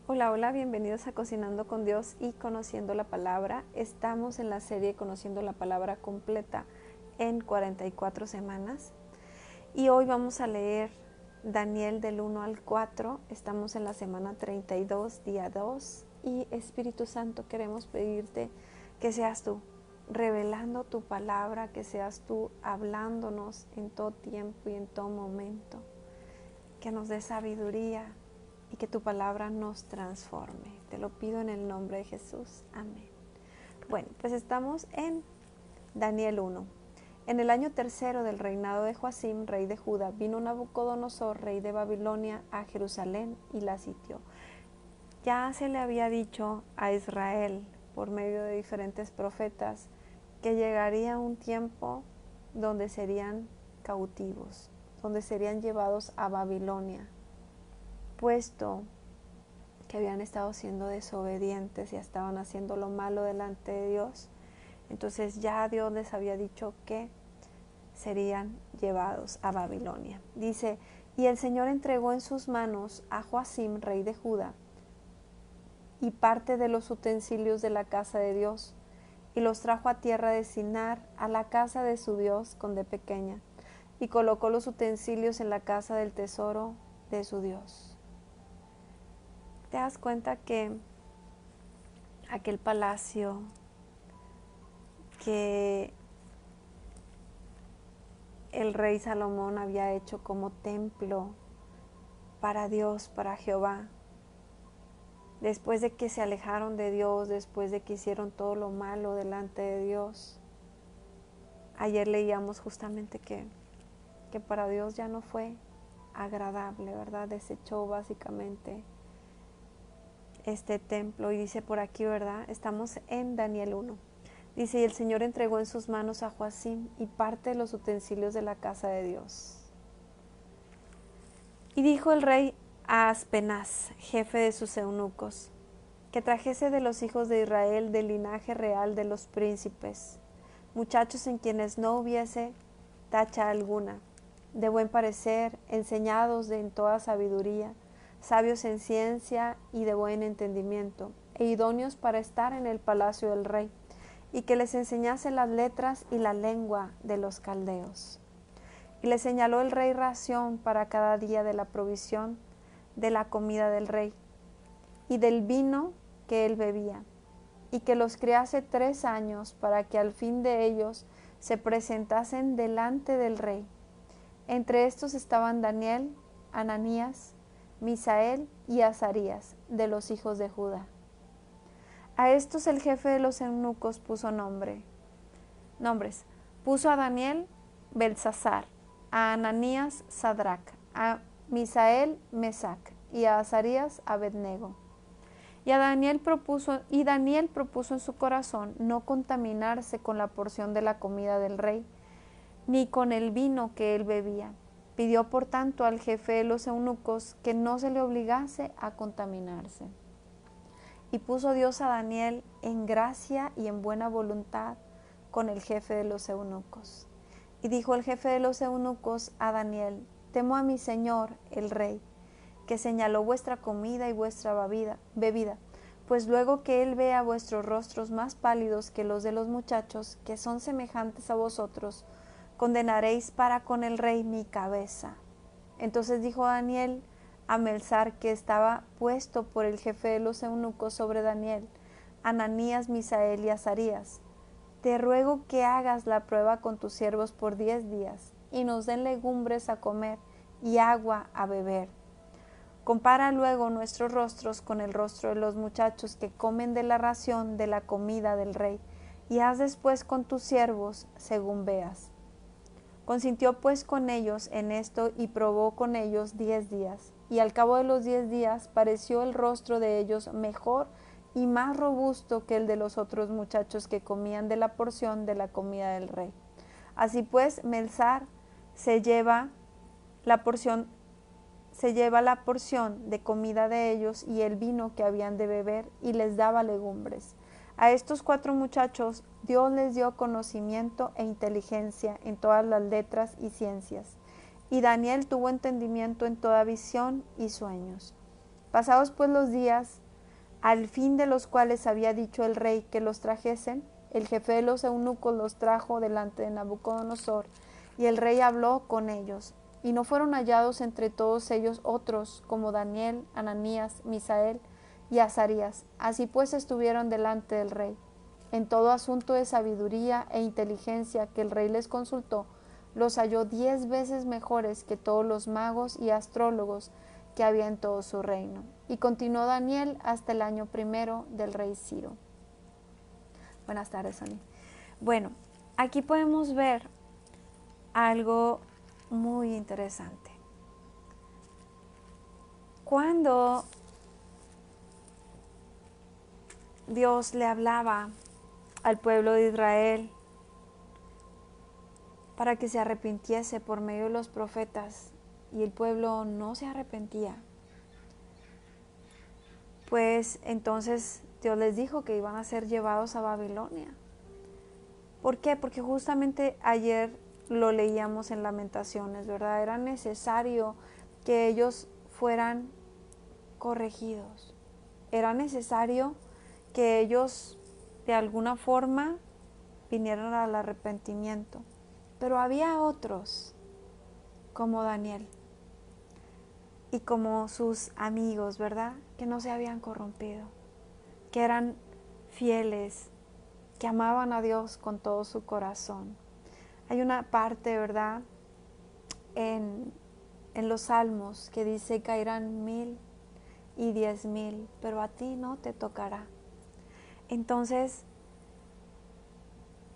Hola, hola, bienvenidos a Cocinando con Dios y Conociendo la Palabra. Estamos en la serie Conociendo la Palabra completa en 44 semanas y hoy vamos a leer Daniel del 1 al 4. Estamos en la semana 32, día 2 y Espíritu Santo, queremos pedirte que seas tú revelando tu palabra, que seas tú hablándonos en todo tiempo y en todo momento, que nos dé sabiduría y que tu palabra nos transforme. Te lo pido en el nombre de Jesús. Amén. Bueno, pues estamos en Daniel 1. En el año tercero del reinado de Joacim, rey de Judá, vino Nabucodonosor, rey de Babilonia, a Jerusalén y la sitió. Ya se le había dicho a Israel, por medio de diferentes profetas, que llegaría un tiempo donde serían cautivos, donde serían llevados a Babilonia, puesto que habían estado siendo desobedientes y estaban haciendo lo malo delante de Dios. Entonces ya Dios les había dicho que serían llevados a Babilonia. Dice, y el Señor entregó en sus manos a Joacim, rey de Judá, y parte de los utensilios de la casa de Dios, y los trajo a tierra de Sinar, a la casa de su Dios con D pequeña, y colocó los utensilios en la casa del tesoro de su Dios. Te das cuenta que aquel palacio que el rey Salomón había hecho como templo para Dios, para Jehová, después de que se alejaron de Dios, después de que hicieron todo lo malo delante de Dios. Ayer leíamos justamente que para Dios ya no fue agradable, ¿verdad? Desechó básicamente este templo. Y dice por aquí, ¿verdad? Estamos en Daniel 1. Dice, y el Señor entregó en sus manos a Joacim y parte de los utensilios de la casa de Dios. Y dijo el rey a Aspenaz, jefe de sus eunucos, que trajese de los hijos de Israel del linaje real de los príncipes, muchachos en quienes no hubiese tacha alguna, de buen parecer, enseñados en toda sabiduría, sabios en ciencia y de buen entendimiento, e idóneos para estar en el palacio del rey, y que les enseñase las letras y la lengua de los caldeos. Y le señaló el rey ración para cada día de la provisión de la comida del rey y del vino que él bebía, y que los criase 3 años para que al fin de ellos se presentasen delante del rey. Entre estos estaban Daniel, Ananías, Misael y Azarías, de los hijos de Judá. A estos el jefe de los eunucos puso nombres. Puso a Daniel Belsasar, a Ananías Sadrac, a Misael Mesac y a Azarías Abednego. Y Daniel propuso en su corazón no contaminarse con la porción de la comida del rey, ni con el vino que él bebía. Pidió por tanto al jefe de los eunucos que no se le obligase a contaminarse. Y puso Dios a Daniel en gracia y en buena voluntad con el jefe de los eunucos. Y dijo el jefe de los eunucos a Daniel, temo a mi señor, el rey, que señaló vuestra comida y vuestra bebida, pues luego que él vea vuestros rostros más pálidos que los de los muchachos, que son semejantes a vosotros, condenaréis para con el rey mi cabeza. Entonces dijo Daniel a Melsar, que estaba puesto por el jefe de los eunucos sobre Daniel, Ananías, Misael y Azarías, te ruego que hagas la prueba con tus siervos por 10 días, y nos den legumbres a comer y agua a beber. Compara luego nuestros rostros con el rostro de los muchachos que comen de la ración de la comida del rey, y haz después con tus siervos según veas. Consintió pues con ellos en esto y probó con ellos 10 días, y al cabo de los 10 días pareció el rostro de ellos mejor y más robusto que el de los otros muchachos que comían de la porción de la comida del rey. Así pues, Melsar se lleva la porción de comida de ellos y el vino que habían de beber, y les daba legumbres. A estos 4 muchachos Dios les dio conocimiento e inteligencia en todas las letras y ciencias, y Daniel tuvo entendimiento en toda visión y sueños. Pasados pues los días, al fin de los cuales había dicho el rey que los trajesen, el jefe de los eunucos los trajo delante de Nabucodonosor, y el rey habló con ellos. Y no fueron hallados entre todos ellos otros, como Daniel, Ananías, Misael y Azarías. Así pues estuvieron delante del rey. En todo asunto de sabiduría e inteligencia que el rey les consultó, los halló 10 veces mejores que todos los magos y astrólogos que había en todo su reino. Y continuó Daniel hasta el año primero del rey Ciro. Buenas tardes, Ani. Bueno, aquí podemos ver algo muy interesante. Cuando Dios le hablaba al pueblo de Israel para que se arrepintiese por medio de los profetas, y el pueblo no se arrepentía, pues entonces Dios les dijo que iban a ser llevados a Babilonia. ¿Por qué? Porque justamente ayer lo leíamos en Lamentaciones, ¿verdad? Era necesario que ellos fueran corregidos. Era necesario que ellos de alguna forma vinieran al arrepentimiento. Pero había otros, como Daniel y como sus amigos, ¿verdad? Que no se habían corrompido, que eran fieles, que amaban a Dios con todo su corazón. Hay una parte, ¿verdad?, en los Salmos que dice: caerán 1000 y 10,000, pero a ti no te tocará. Entonces,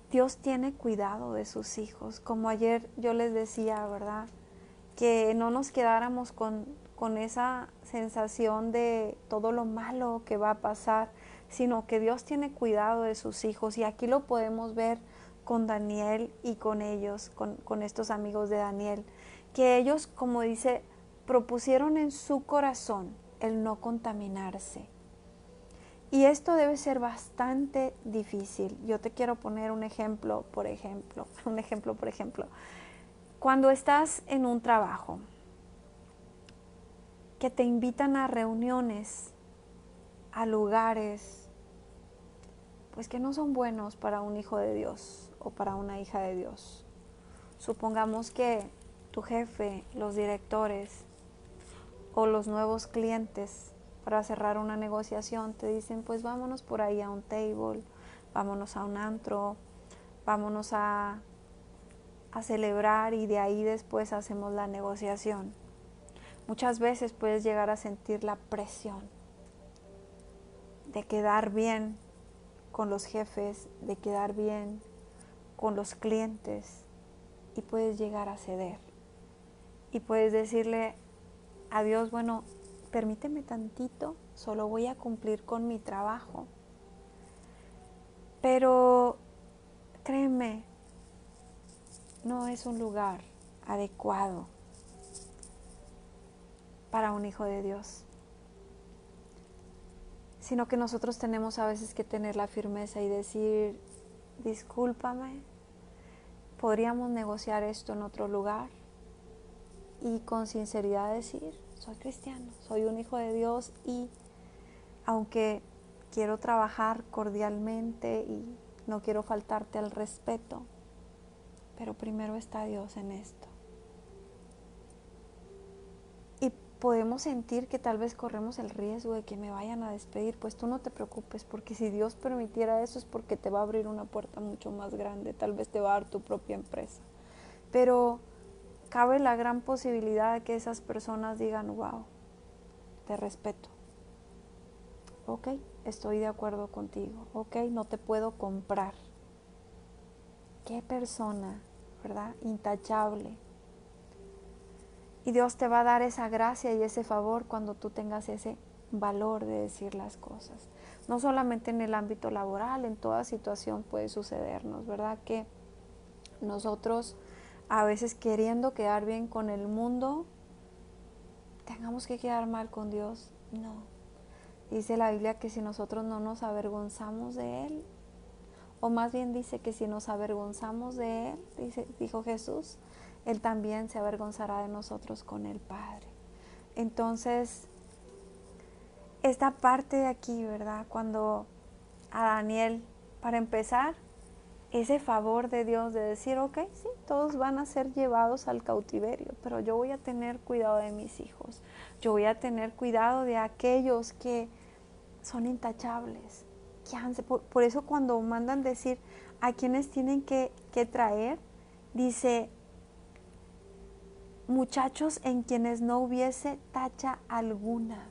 Dios tiene cuidado de sus hijos. Como ayer yo les decía, ¿verdad?, que no nos quedáramos con esa sensación de todo lo malo que va a pasar, sino que Dios tiene cuidado de sus hijos. Y aquí lo podemos ver con Daniel y con ellos, con estos amigos de Daniel, que ellos, como dice, propusieron en su corazón el no contaminarse. Y esto debe ser bastante difícil. Yo te quiero poner un ejemplo, por ejemplo. Cuando estás en un trabajo, que te invitan a reuniones, a lugares, pues que no son buenos para un hijo de Dios o para una hija de Dios. Supongamos que tu jefe, los directores o los nuevos clientes para cerrar una negociación te dicen: pues vámonos por ahí a un table, vámonos a un antro, vámonos a celebrar, y de ahí después hacemos la negociación. Muchas veces puedes llegar a sentir la presión de quedar bien con los jefes, de quedar bien con los clientes, y puedes llegar a ceder. Y puedes decirle a Dios: bueno, permíteme tantito, solo voy a cumplir con mi trabajo. Pero créeme, no es un lugar adecuado para un hijo de Dios, sino que nosotros tenemos a veces que tener la firmeza y decir: discúlpame, podríamos negociar esto en otro lugar, y con sinceridad decir: soy cristiano, soy un hijo de Dios, y aunque quiero trabajar cordialmente y no quiero faltarte al respeto, pero primero está Dios en esto. Y podemos sentir que tal vez corremos el riesgo de que me vayan a despedir. Pues tú no te preocupes, porque si Dios permitiera eso es porque te va a abrir una puerta mucho más grande. Tal vez te va a dar tu propia empresa. Pero cabe la gran posibilidad de que esas personas digan: wow, te respeto. Ok, estoy de acuerdo contigo. Ok, no te puedo comprar. Qué persona, ¿verdad? Intachable. Y Dios te va a dar esa gracia y ese favor cuando tú tengas ese valor de decir las cosas. No solamente en el ámbito laboral, en toda situación puede sucedernos, ¿verdad? Que nosotros, a veces queriendo quedar bien con el mundo, tengamos que quedar mal con Dios. No. Dice la Biblia que si nosotros no nos avergonzamos de Él, o más bien dice que si nos avergonzamos de Él, dijo Jesús, Él también se avergonzará de nosotros con el Padre. Entonces, esta parte de aquí, ¿verdad? Cuando a Daniel, para empezar, ese favor de Dios de decir, ok, sí, todos van a ser llevados al cautiverio, pero yo voy a tener cuidado de mis hijos, yo voy a tener cuidado de aquellos que son intachables. Por eso cuando mandan decir a quienes tienen que traer, dice, muchachos en quienes no hubiese tacha alguna.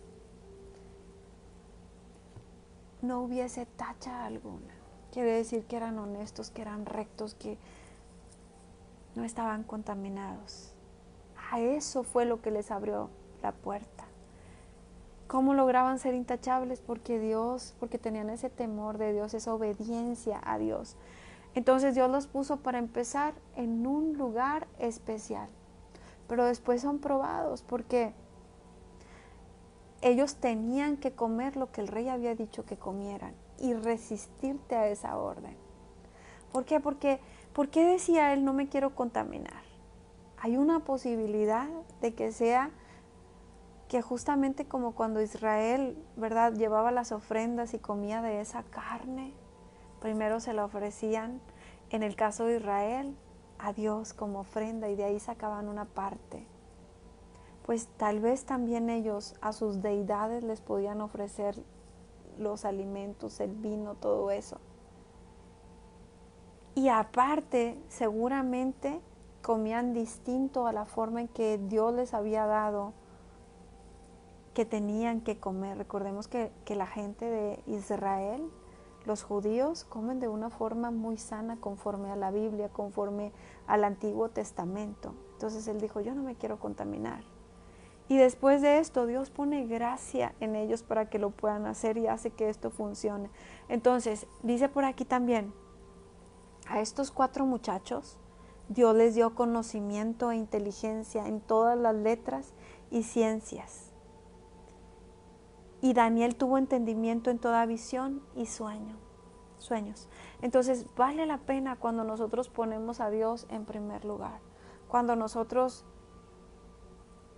No hubiese tacha alguna. Quiere decir que eran honestos, que eran rectos, que no estaban contaminados. A eso fue lo que les abrió la puerta. ¿Cómo lograban ser intachables? Porque tenían ese temor de Dios, esa obediencia a Dios. Entonces Dios los puso para empezar en un lugar especial. Pero después son probados porque ellos tenían que comer lo que el rey había dicho que comieran y resistirte a esa orden. ¿Por qué? ¿Por qué decía él no me quiero contaminar? Hay una posibilidad de que sea que justamente como cuando Israel, ¿verdad?, llevaba las ofrendas y comía de esa carne, primero se la ofrecían, en el caso de Israel, a Dios como ofrenda y de ahí sacaban una parte. Pues tal vez también ellos a sus deidades les podían ofrecer los alimentos, el vino, todo eso. Y aparte, seguramente comían distinto a la forma en que Dios les había dado que tenían que comer. Recordemos que la gente de Israel, los judíos, comen de una forma muy sana conforme a la Biblia, conforme al Antiguo Testamento. Entonces él dijo, yo no me quiero contaminar. Y después de esto, Dios pone gracia en ellos para que lo puedan hacer y hace que esto funcione. Entonces, dice por aquí también, a estos 4 muchachos, Dios les dio conocimiento e inteligencia en todas las letras y ciencias. Y Daniel tuvo entendimiento en toda visión y sueños. Entonces, vale la pena cuando nosotros ponemos a Dios en primer lugar. Cuando nosotros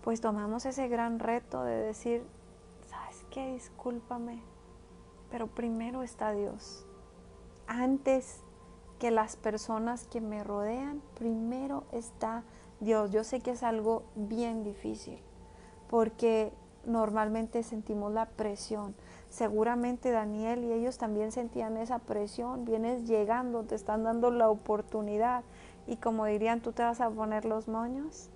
pues tomamos ese gran reto de decir, ¿sabes qué? Discúlpame, pero primero está Dios. Antes que las personas que me rodean, primero está Dios. Yo sé que es algo bien difícil, porque normalmente sentimos la presión. Seguramente Daniel y ellos también sentían esa presión. Vienes llegando, te están dando la oportunidad y como dirían, tú te vas a poner los moños.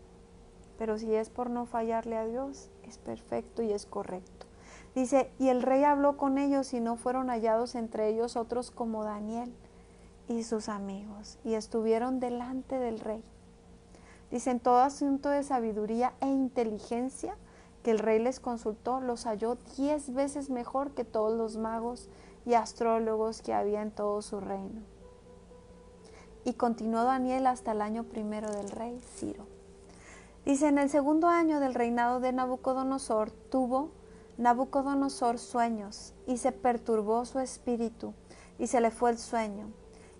Pero si es por no fallarle a Dios, es perfecto y es correcto. Dice, y el rey habló con ellos y no fueron hallados entre ellos otros como Daniel y sus amigos, y estuvieron delante del rey. Dice, en todo asunto de sabiduría e inteligencia que el rey les consultó, los halló 10 veces mejor que todos los magos y astrólogos que había en todo su reino. Y continuó Daniel hasta el año 1 del rey Ciro. Dice, en el 2.º año del reinado de Nabucodonosor, tuvo Nabucodonosor sueños, y se perturbó su espíritu, y se le fue el sueño.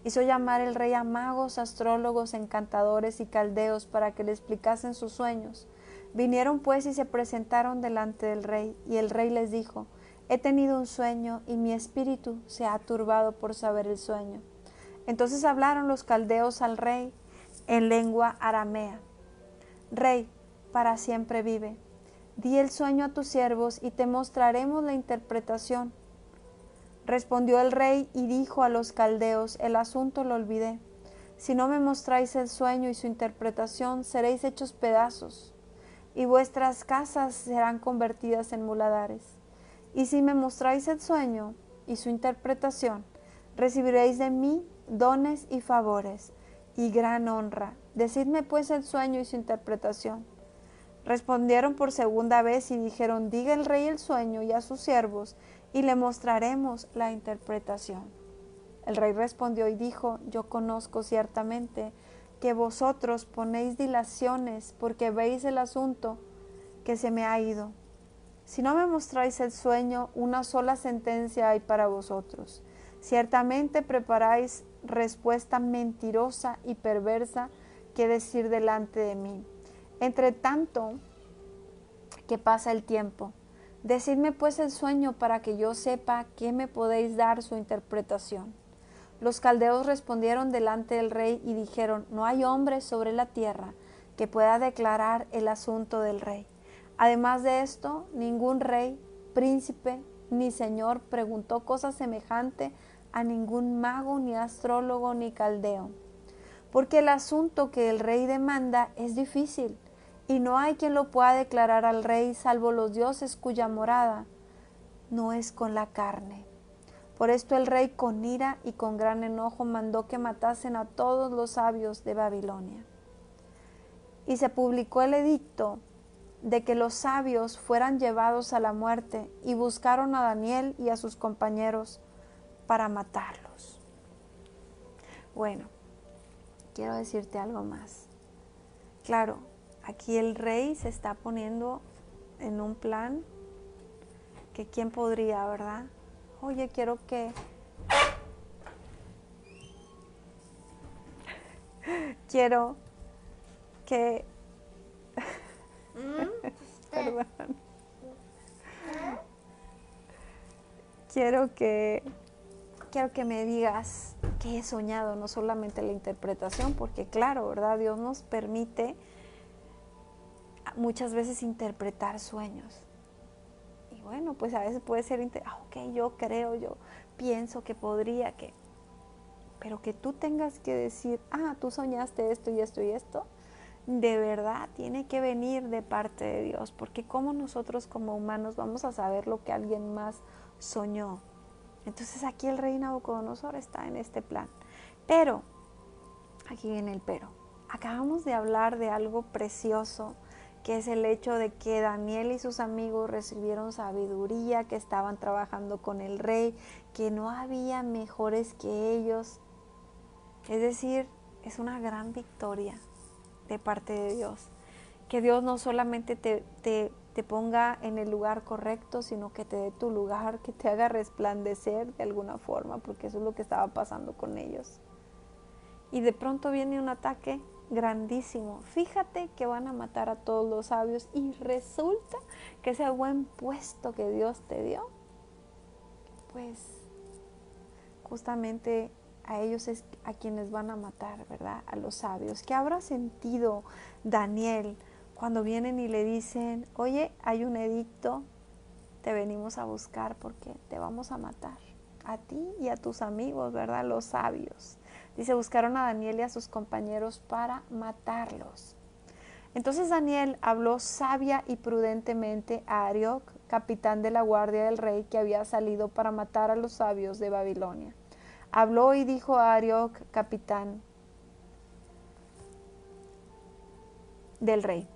Hizo llamar el rey a magos, astrólogos, encantadores y caldeos para que le explicasen sus sueños. Vinieron pues y se presentaron delante del rey, y el rey les dijo, he tenido un sueño, y mi espíritu se ha turbado por saber el sueño. Entonces hablaron los caldeos al rey en lengua aramea. Rey, para siempre vive. Di el sueño a tus siervos y te mostraremos la interpretación. Respondió el rey y dijo a los caldeos, el asunto lo olvidé. Si no me mostráis el sueño y su interpretación, seréis hechos pedazos, y vuestras casas serán convertidas en muladares. Y si me mostráis el sueño y su interpretación, recibiréis de mí dones y favores, y gran honra. Decidme pues el sueño y su interpretación. Respondieron por segunda vez y dijeron, diga el rey el sueño y a sus siervos, y le mostraremos la interpretación. El rey respondió y dijo, yo conozco ciertamente que vosotros ponéis dilaciones porque veis el asunto que se me ha ido. Si no me mostráis el sueño, una sola sentencia hay para vosotros. Ciertamente preparáis respuesta mentirosa y perversa que decir delante de mí. Entre tanto que pasa el tiempo, Decidme pues el sueño para que yo sepa qué me podéis dar su interpretación. Los caldeos respondieron delante del rey y dijeron, no hay hombre sobre la tierra que pueda declarar el asunto del rey. Además de esto, ningún rey, príncipe ni señor preguntó cosa semejante a ningún mago, ni astrólogo, ni caldeo. Porque el asunto que el rey demanda es difícil, y no hay quien lo pueda declarar al rey salvo los dioses cuya morada no es con la carne. Por esto el rey con ira y con gran enojo mandó que matasen a todos los sabios de Babilonia. Y se publicó el edicto de que los sabios fueran llevados a la muerte, y buscaron a Daniel y a sus compañeros para matarlos. Bueno, quiero decirte algo más. Claro, aquí el rey se está poniendo en un plan que quién podría, ¿verdad? Oye, quiero que perdón, quiero que me digas qué he soñado, no solamente la interpretación, porque claro, ¿verdad? Dios nos permite muchas veces interpretar sueños. Y bueno, pues a veces puede ser, ok, yo creo, yo pienso que podría, pero que tú tengas que decir, tú soñaste esto y esto y esto, de verdad tiene que venir de parte de Dios, porque ¿cómo nosotros como humanos vamos a saber lo que alguien más soñó? Entonces aquí el rey Nabucodonosor está en este plan. Pero, aquí viene el pero. Acabamos de hablar de algo precioso, que es el hecho de que Daniel y sus amigos recibieron sabiduría, que estaban trabajando con el rey, que no había mejores que ellos. Es decir, es una gran victoria de parte de Dios. Que Dios no solamente te ponga en el lugar correcto, sino que te dé tu lugar, que te haga resplandecer de alguna forma, porque eso es lo que estaba pasando con ellos. Y de pronto viene un ataque grandísimo. Fíjate que van a matar a todos los sabios y resulta que ese buen puesto que Dios te dio, pues justamente a ellos es a quienes van a matar, ¿verdad? A los sabios. ¿Qué habrá sentido Daniel cuando vienen y le dicen, oye, hay un edicto, te venimos a buscar porque te vamos a matar, a ti y a tus amigos, ¿verdad? Los sabios. Dice, buscaron a Daniel y a sus compañeros para matarlos. Entonces Daniel habló sabia y prudentemente a Arioc, capitán de la guardia del rey, que había salido para matar a los sabios de Babilonia. Habló y dijo a Arioc, capitán del rey,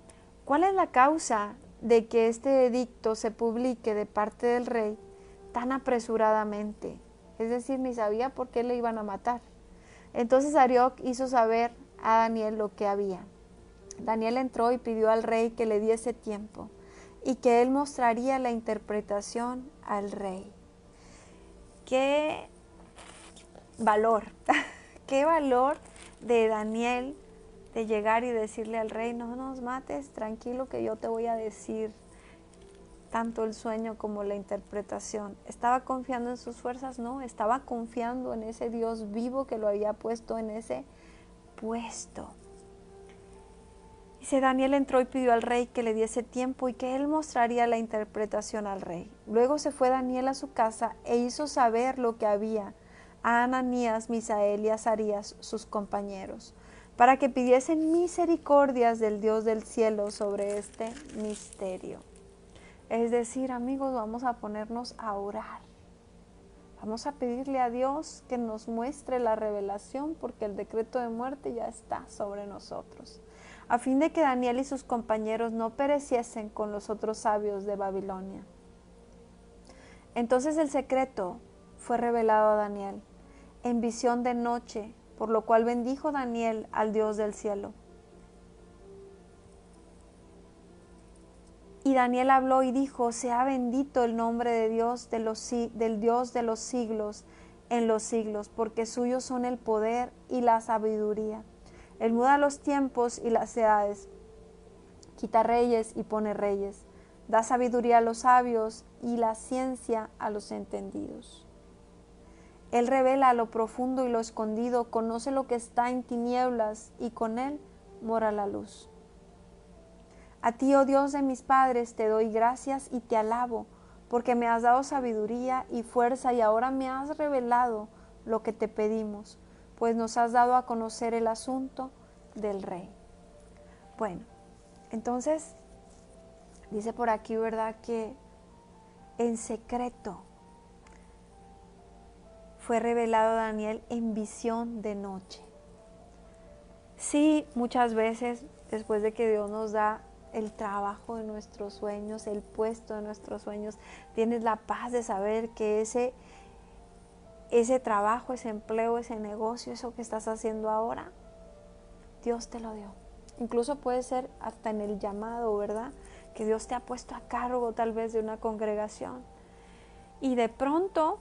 ¿cuál es la causa de que este edicto se publique de parte del rey tan apresuradamente? Es decir, ni sabía por qué le iban a matar. Entonces Arioc hizo saber a Daniel lo que había. Daniel entró y pidió al rey que le diese tiempo y que él mostraría la interpretación al rey. ¡Qué valor! ¡Qué valor de Daniel de llegar y decirle al rey, no nos mates, tranquilo que yo te voy a decir tanto el sueño como la interpretación? ¿Estaba confiando en sus fuerzas? No, estaba confiando en ese Dios vivo que lo había puesto en ese puesto. Dice, Daniel entró y pidió al rey que le diese tiempo y que él mostraría la interpretación al rey. Luego se fue Daniel a su casa e hizo saber lo que había a Ananías, Misael y Azarías, sus compañeros, para que pidiesen misericordias del Dios del cielo sobre este misterio. Es decir, amigos, vamos a ponernos a orar. Vamos a pedirle a Dios que nos muestre la revelación, porque el decreto de muerte ya está sobre nosotros, a fin de que Daniel y sus compañeros no pereciesen con los otros sabios de Babilonia. Entonces el secreto fue revelado a Daniel en visión de noche, por lo cual bendijo Daniel al Dios del cielo. Y Daniel habló y dijo, sea bendito el nombre de Dios del Dios de los siglos en los siglos, porque suyos son el poder y la sabiduría. Él muda los tiempos y las edades, quita reyes y pone reyes. Da sabiduría a los sabios y la ciencia a los entendidos. Él revela lo profundo y lo escondido, conoce lo que está en tinieblas y con él mora la luz. A ti, oh Dios de mis padres, te doy gracias y te alabo, porque me has dado sabiduría y fuerza y ahora me has revelado lo que te pedimos, pues nos has dado a conocer el asunto del rey. Bueno, entonces dice por aquí, ¿verdad?, que en secreto fue revelado a Daniel en visión de noche. Sí, muchas veces después de que Dios nos da el trabajo de nuestros sueños, el puesto de nuestros sueños, tienes la paz de saber que ese trabajo, ese empleo, ese negocio, eso que estás haciendo ahora, Dios te lo dio. Incluso puede ser hasta en el llamado, ¿verdad?, que Dios te ha puesto a cargo tal vez de una congregación. Y de pronto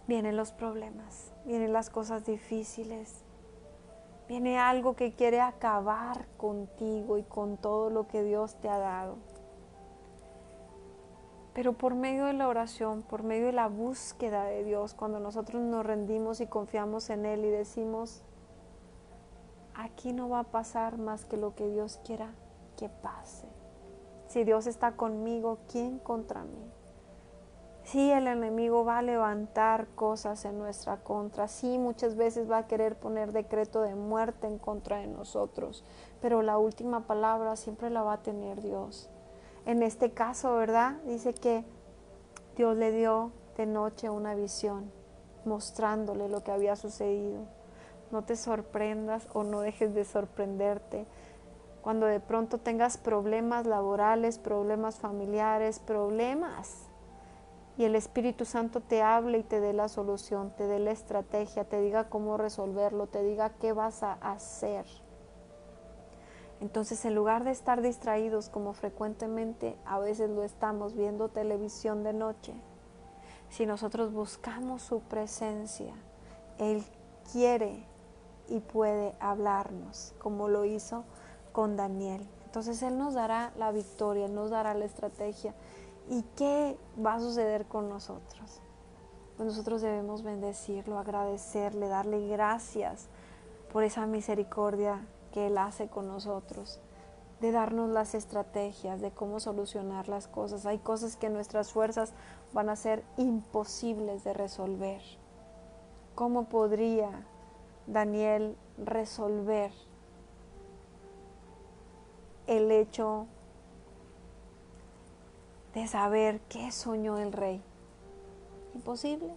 vienen los problemas, vienen las cosas difíciles, viene algo que quiere acabar contigo y con todo lo que Dios te ha dado. Pero por medio de la oración, por medio de la búsqueda de Dios, cuando nosotros nos rendimos y confiamos en Él y decimos, aquí no va a pasar más que lo que Dios quiera que pase. Si Dios está conmigo, ¿quién contra mí? Sí, el enemigo va a levantar cosas en nuestra contra. Sí, muchas veces va a querer poner decreto de muerte en contra de nosotros. Pero la última palabra siempre la va a tener Dios. En este caso, ¿verdad?, dice que Dios le dio de noche una visión, mostrándole lo que había sucedido. No te sorprendas o no dejes de sorprenderte cuando de pronto tengas problemas laborales, problemas familiares, problemas. Y el Espíritu Santo te hable y te dé la solución, te dé la estrategia, te diga cómo resolverlo, te diga qué vas a hacer. Entonces, en lugar de estar distraídos como frecuentemente a veces lo estamos viendo televisión de noche, si nosotros buscamos su presencia, Él quiere y puede hablarnos, como lo hizo con Daniel. Entonces Él nos dará la victoria, Él nos dará la estrategia. ¿Y qué va a suceder con nosotros? Pues nosotros debemos bendecirlo, agradecerle, darle gracias por esa misericordia que Él hace con nosotros, de darnos las estrategias de cómo solucionar las cosas. Hay cosas que nuestras fuerzas van a ser imposibles de resolver. ¿Cómo podría Daniel resolver el hecho de saber qué soñó el rey? Imposible.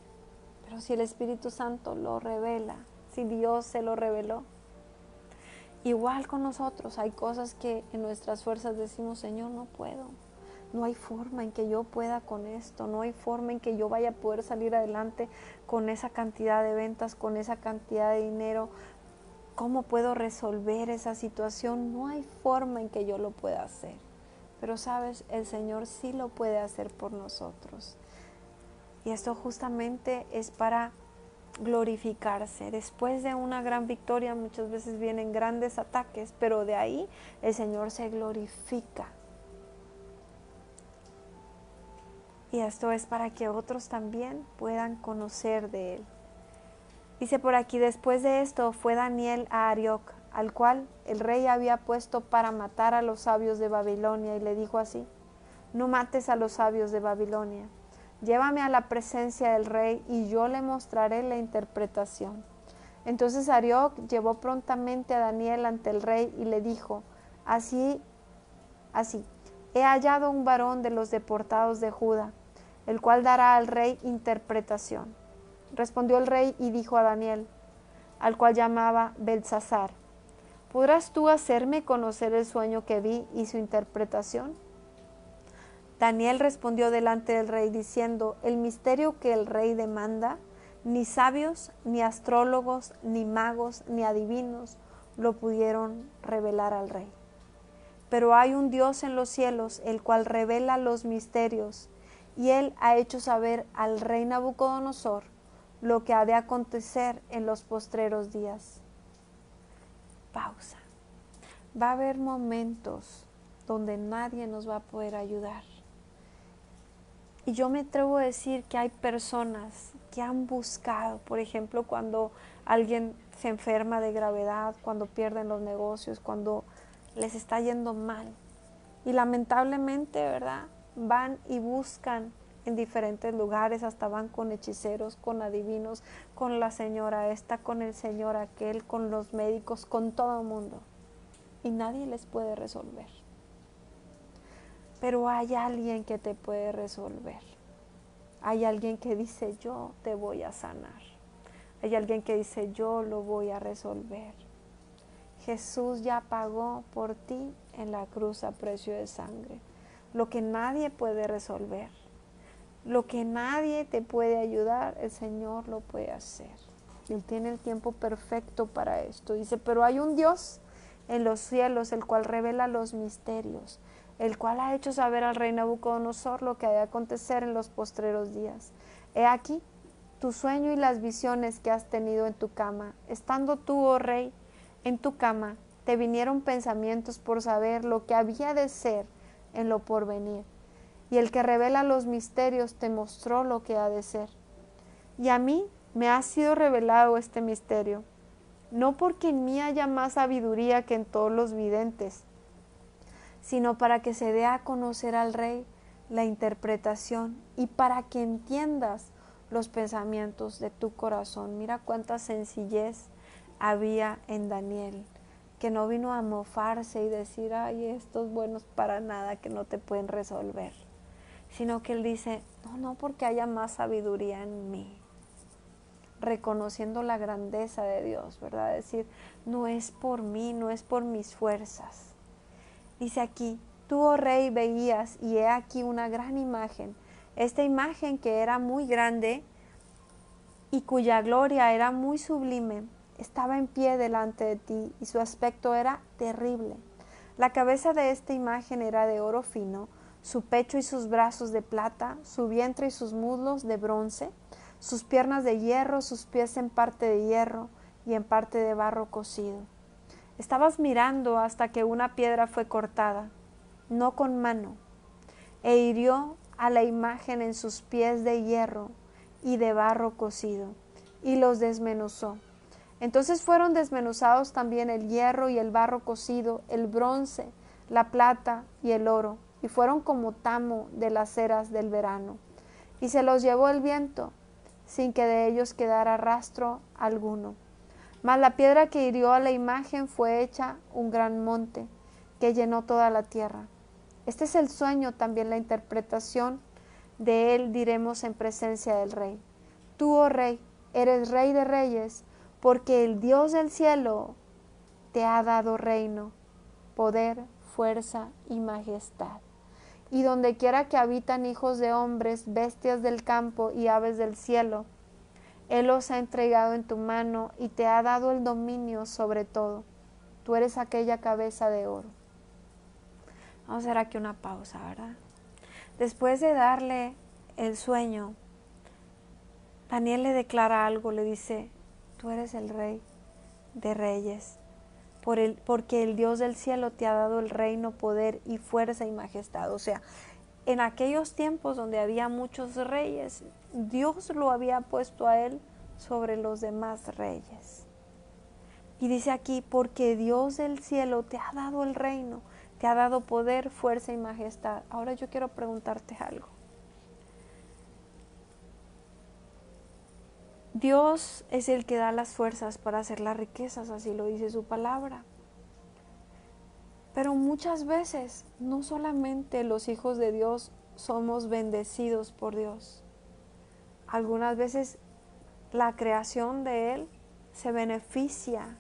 Pero si el Espíritu Santo lo revela, si Dios se lo reveló, igual con nosotros hay cosas que en nuestras fuerzas decimos, Señor, no puedo. No hay forma en que yo pueda con esto, no hay forma en que yo vaya a poder salir adelante con esa cantidad de ventas, con esa cantidad de dinero. ¿Cómo puedo resolver esa situación? No hay forma en que yo lo pueda hacer. Pero sabes, el Señor sí lo puede hacer por nosotros. Y esto justamente es para glorificarse. Después de una gran victoria muchas veces vienen grandes ataques, pero de ahí el Señor se glorifica. Y esto es para que otros también puedan conocer de Él. Dice por aquí, después de esto fue Daniel a Arioc, al cual el rey había puesto para matar a los sabios de Babilonia, y le dijo así, no mates a los sabios de Babilonia, llévame a la presencia del rey y yo le mostraré la interpretación. Entonces Arioc llevó prontamente a Daniel ante el rey y le dijo, así, he hallado un varón de los deportados de Judá, el cual dará al rey interpretación. Respondió el rey y dijo a Daniel, al cual llamaba Beltsasar, ¿podrás tú hacerme conocer el sueño que vi y su interpretación? Daniel respondió delante del rey diciendo, el misterio que el rey demanda, ni sabios, ni astrólogos, ni magos, ni adivinos lo pudieron revelar al rey. Pero hay un Dios en los cielos, el cual revela los misterios, y él ha hecho saber al rey Nabucodonosor lo que ha de acontecer en los postreros días. Pausa. Va a haber momentos donde nadie nos va a poder ayudar. Y yo me atrevo a decir que hay personas que han buscado, por ejemplo, cuando alguien se enferma de gravedad, cuando pierden los negocios, cuando les está yendo mal. Y lamentablemente, ¿verdad? Van y buscan en diferentes lugares, hasta van con hechiceros, con adivinos, con la señora esta, con el señor aquel, con los médicos, con todo el mundo. Y nadie les puede resolver. Pero hay alguien que te puede resolver. Hay alguien que dice, yo te voy a sanar. Hay alguien que dice, yo lo voy a resolver. Jesús ya pagó por ti en la cruz a precio de sangre. Lo que nadie puede resolver, lo que nadie te puede ayudar, el Señor lo puede hacer. Él tiene el tiempo perfecto para esto. Dice, pero hay un Dios en los cielos, el cual revela los misterios, el cual ha hecho saber al rey Nabucodonosor lo que ha de acontecer en los postreros días. He aquí tu sueño y las visiones que has tenido en tu cama. Estando tú, oh rey, en tu cama, te vinieron pensamientos por saber lo que había de ser en lo porvenir. Y el que revela los misterios te mostró lo que ha de ser. Y a mí me ha sido revelado este misterio, no porque en mí haya más sabiduría que en todos los videntes, sino para que se dé a conocer al rey la interpretación y para que entiendas los pensamientos de tu corazón. Mira cuánta sencillez había en Daniel, que no vino a mofarse y decir, ay, estos buenos para nada que no te pueden resolver, sino que él dice, no porque haya más sabiduría en mí, reconociendo la grandeza de Dios, ¿verdad? Decir, no es por mí, no es por mis fuerzas. Dice aquí, tú, oh rey, veías, y he aquí una gran imagen. Esta imagen que era muy grande y cuya gloria era muy sublime, estaba en pie delante de ti, y su aspecto era terrible. La cabeza de esta imagen era de oro fino, su pecho y sus brazos de plata, su vientre y sus muslos de bronce, sus piernas de hierro, sus pies en parte de hierro y en parte de barro cocido. Estabas mirando hasta que una piedra fue cortada, no con mano, e hirió a la imagen en sus pies de hierro y de barro cocido, y los desmenuzó. Entonces fueron desmenuzados también el hierro y el barro cocido, el bronce, la plata y el oro, y fueron como tamo de las eras del verano. Y se los llevó el viento, sin que de ellos quedara rastro alguno. Mas la piedra que hirió a la imagen fue hecha un gran monte, que llenó toda la tierra. Este es el sueño, también la interpretación de él diremos en presencia del rey. Tú, oh rey, eres rey de reyes, porque el Dios del cielo te ha dado reino, poder, fuerza y majestad. Y donde quiera que habitan hijos de hombres, bestias del campo y aves del cielo, Él los ha entregado en tu mano y te ha dado el dominio sobre todo. Tú eres aquella cabeza de oro. Vamos a hacer aquí una pausa, ¿verdad? Después de darle el sueño, Daniel le declara algo, le dice, tú eres el rey de reyes, porque el Dios del cielo te ha dado el reino, poder y fuerza y majestad. O sea, en aquellos tiempos donde había muchos reyes, Dios lo había puesto a él sobre los demás reyes. Y dice aquí, porque Dios del cielo te ha dado el reino, te ha dado poder, fuerza y majestad. Ahora yo quiero preguntarte algo. Dios es el que da las fuerzas para hacer las riquezas, así lo dice su palabra. Pero muchas veces no solamente los hijos de Dios somos bendecidos por Dios. Algunas veces la creación de Él se beneficia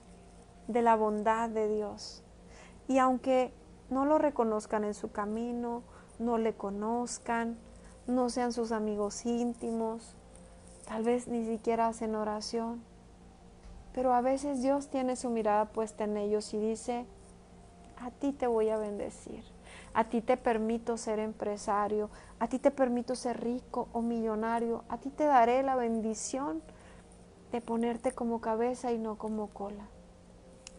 de la bondad de Dios. Y aunque no lo reconozcan en su camino, no le conozcan, no sean sus amigos íntimos, tal vez ni siquiera hacen oración, pero a veces Dios tiene su mirada puesta en ellos y dice, a ti te voy a bendecir, a ti te permito ser empresario, a ti te permito ser rico o millonario, a ti te daré la bendición de ponerte como cabeza y no como cola.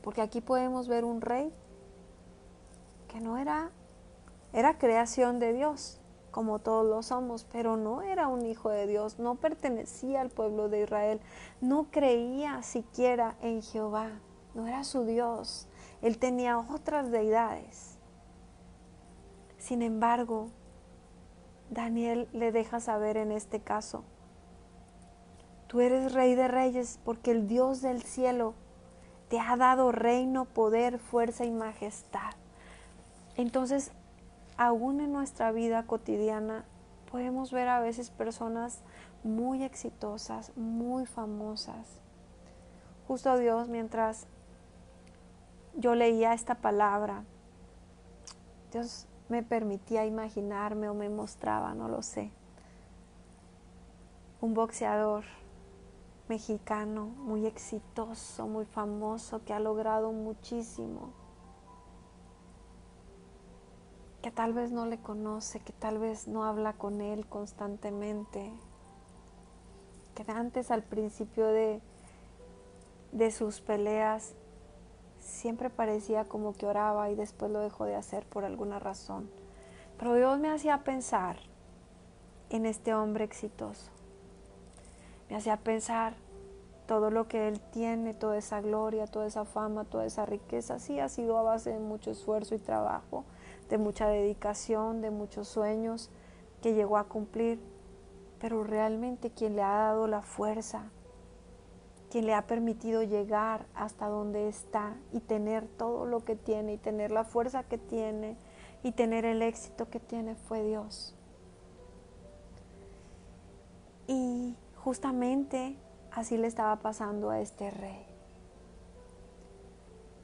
Porque aquí podemos ver un rey que no era creación de Dios, como todos lo somos, pero no era un hijo de Dios, no pertenecía al pueblo de Israel, no creía siquiera en Jehová, no era su Dios, él tenía otras deidades. Sin embargo, Daniel le deja saber en este caso: tú eres rey de reyes porque el Dios del cielo te ha dado reino, poder, fuerza y majestad. Entonces, aún en nuestra vida cotidiana, podemos ver a veces personas muy exitosas, muy famosas. Justo Dios, mientras yo leía esta palabra, Dios me permitía imaginarme o me mostraba, no lo sé, un boxeador mexicano muy exitoso, muy famoso, que ha logrado muchísimo, que tal vez no le conoce, que tal vez no habla con él constantemente, que antes al principio de sus peleas siempre parecía como que oraba y después lo dejó de hacer por alguna razón. Pero Dios me hacía pensar en este hombre exitoso. Me hacía pensar todo lo que él tiene, toda esa gloria, toda esa fama, toda esa riqueza, sí ha sido a base de mucho esfuerzo y trabajo, de mucha dedicación, de muchos sueños que llegó a cumplir, pero realmente quien le ha dado la fuerza, quien le ha permitido llegar hasta donde está y tener todo lo que tiene y tener la fuerza que tiene y tener el éxito que tiene fue Dios. Y justamente así le estaba pasando a este rey.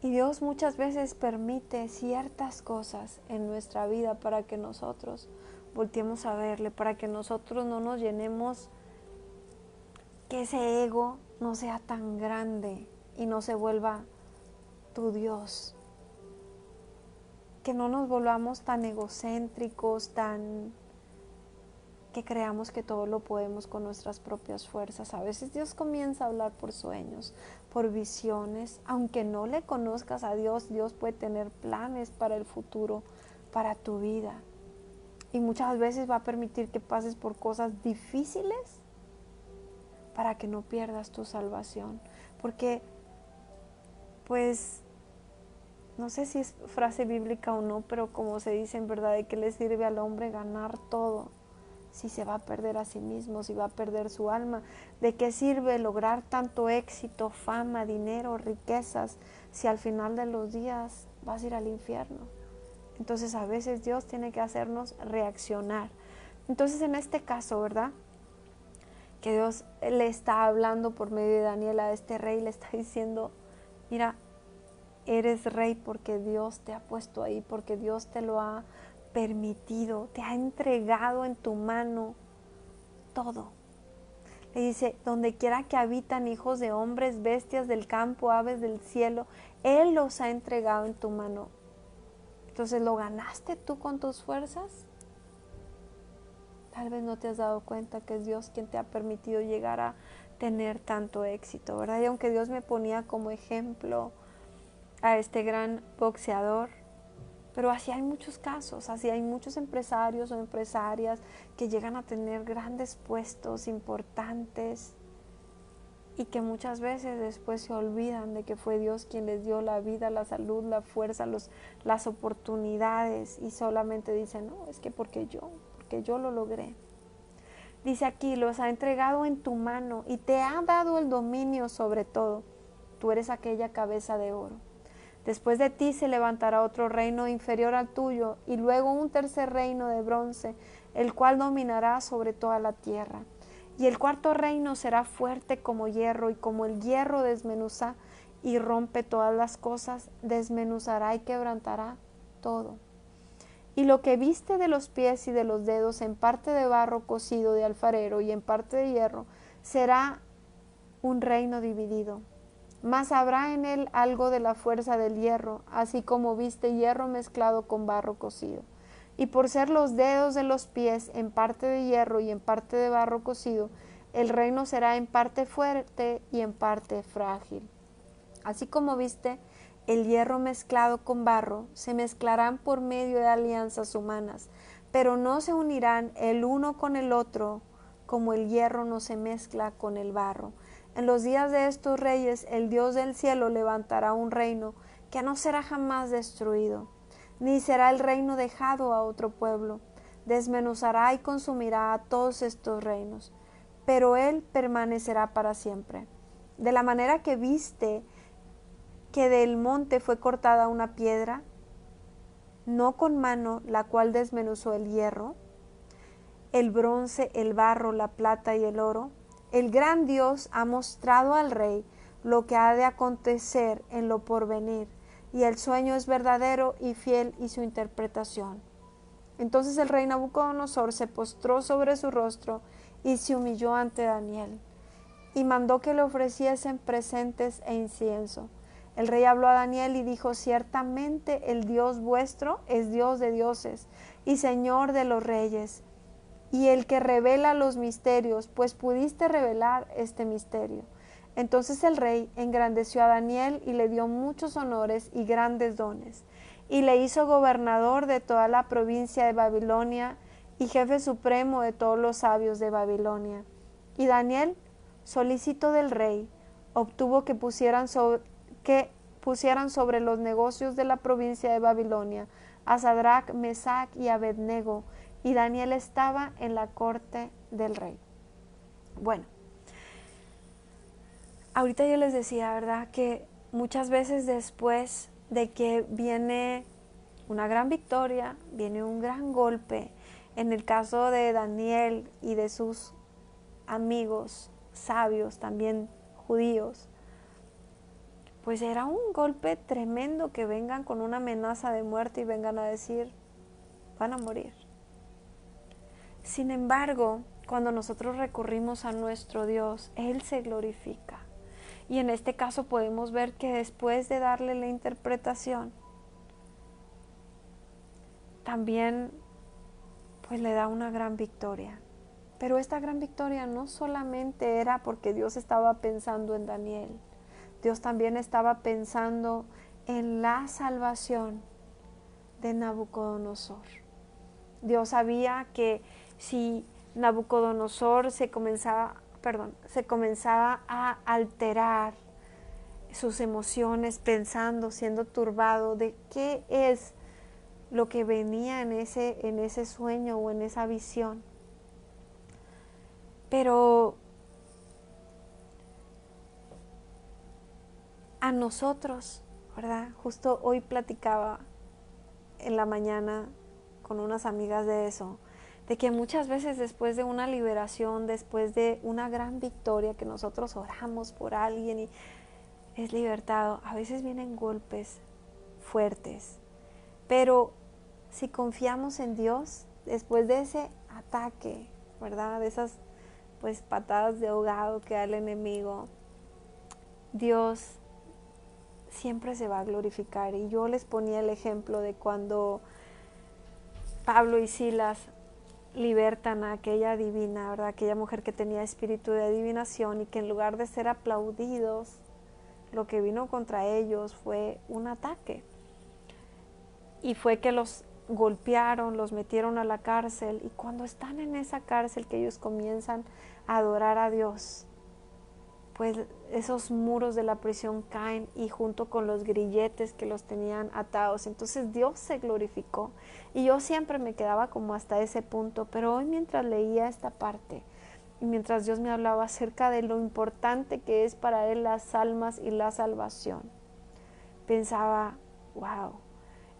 Y Dios muchas veces permite ciertas cosas en nuestra vida para que nosotros volteemos a verle, para que nosotros no nos llenemos, que ese ego no sea tan grande y no se vuelva tu Dios. Que no nos volvamos tan egocéntricos, que creamos que todo lo podemos con nuestras propias fuerzas. A veces Dios comienza a hablar por sueños, por visiones. Aunque no le conozcas a Dios, Dios puede tener planes para el futuro, para tu vida. Y muchas veces va a permitir que pases por cosas difíciles para que no pierdas tu salvación. Porque, pues, no sé si es frase bíblica o no, pero como se dice en verdad, ¿de qué le sirve al hombre ganar todo si se va a perder a sí mismo, si va a perder su alma? ¿De qué sirve lograr tanto éxito, fama, dinero, riquezas, si al final de los días vas a ir al infierno? Entonces a veces Dios tiene que hacernos reaccionar. Entonces en este caso, ¿verdad?, que Dios le está hablando por medio de Daniel a este rey, le está diciendo: mira, eres rey porque Dios te ha puesto ahí, porque Dios te lo ha permitido, te ha entregado en tu mano todo. Le dice: donde quiera que habitan hijos de hombres, bestias del campo, aves del cielo, Él los ha entregado en tu mano. Entonces, ¿lo ganaste tú con tus fuerzas? Tal vez no te has dado cuenta que es Dios quien te ha permitido llegar a tener tanto éxito, ¿verdad? Y aunque Dios me ponía como ejemplo a este gran boxeador, pero así hay muchos casos, así hay muchos empresarios o empresarias que llegan a tener grandes puestos importantes y que muchas veces después se olvidan de que fue Dios quien les dio la vida, la salud, la fuerza, las oportunidades, y solamente dicen: no, es que porque yo lo logré. Dice aquí: los ha entregado en tu mano y te ha dado el dominio sobre todo. Tú eres aquella cabeza de oro. Después de ti se levantará otro reino inferior al tuyo, y luego un tercer reino de bronce, el cual dominará sobre toda la tierra. Y el cuarto reino será fuerte como hierro, y como el hierro desmenuza y rompe todas las cosas, desmenuzará y quebrantará todo. Y lo que viste de los pies y de los dedos, en parte de barro cocido de alfarero y en parte de hierro, será un reino dividido. Mas habrá en él algo de la fuerza del hierro, así como viste hierro mezclado con barro cocido. Y por ser los dedos de los pies en parte de hierro y en parte de barro cocido, el reino será en parte fuerte y en parte frágil. Así como viste el hierro mezclado con barro, se mezclarán por medio de alianzas humanas, pero no se unirán el uno con el otro, como el hierro no se mezcla con el barro. En los días de estos reyes, el Dios del cielo levantará un reino que no será jamás destruido, ni será el reino dejado a otro pueblo. Desmenuzará y consumirá a todos estos reinos, pero él permanecerá para siempre. De la manera que viste que del monte fue cortada una piedra, no con mano, la cual desmenuzó el hierro, el bronce, el barro, la plata y el oro, el gran Dios ha mostrado al rey lo que ha de acontecer en lo porvenir, y el sueño es verdadero y fiel y su interpretación. Entonces el rey Nabucodonosor se postró sobre su rostro y se humilló ante Daniel, y mandó que le ofreciesen presentes e incienso. El rey habló a Daniel y dijo: ciertamente el Dios vuestro es Dios de dioses y Señor de los reyes, y el que revela los misterios, pues pudiste revelar este misterio. Entonces el rey engrandeció a Daniel y le dio muchos honores y grandes dones, y le hizo gobernador de toda la provincia de Babilonia y jefe supremo de todos los sabios de Babilonia. Y Daniel, solícito del rey, obtuvo que pusieran sobre los negocios de la provincia de Babilonia a Sadrach, Mesach y Abednego, y Daniel estaba en la corte del rey. Bueno, ahorita yo les decía, ¿verdad?, que muchas veces después de que viene una gran victoria, viene un gran golpe. En el caso de Daniel y de sus amigos sabios, también judíos, pues era un golpe tremendo que vengan con una amenaza de muerte y vengan a decir: van a morir. Sin embargo, cuando nosotros recurrimos a nuestro Dios, Él se glorifica. Y en este caso podemos ver que después de darle la interpretación, también pues le da una gran victoria. Pero esta gran victoria no solamente era porque Dios estaba pensando en Daniel, Dios también estaba pensando en la salvación de Nabucodonosor. Dios sabía que si Nabucodonosor se comenzaba a alterar sus emociones, pensando, siendo turbado de qué es lo que venía en ese sueño o en esa visión. Pero a nosotros, ¿verdad? Justo hoy platicaba en la mañana con unas amigas de eso, de que muchas veces después de una liberación, después de una gran victoria que nosotros oramos por alguien y es libertado, a veces vienen golpes fuertes. Pero si confiamos en Dios, después de ese ataque, ¿verdad?, de esas pues patadas de ahogado que da el enemigo, Dios siempre se va a glorificar. Y yo les ponía el ejemplo de cuando Pablo y Silas libertan a aquella adivina, ¿verdad?, aquella mujer que tenía espíritu de adivinación, y que en lugar de ser aplaudidos, lo que vino contra ellos fue un ataque. Y fue que los golpearon, los metieron a la cárcel, y cuando están en esa cárcel que ellos comienzan a adorar a Dios, pues esos muros de la prisión caen y junto con los grilletes que los tenían atados. Entonces Dios se glorificó y yo siempre me quedaba como hasta ese punto, pero hoy mientras leía esta parte y mientras Dios me hablaba acerca de lo importante que es para Él las almas y la salvación, pensaba, wow,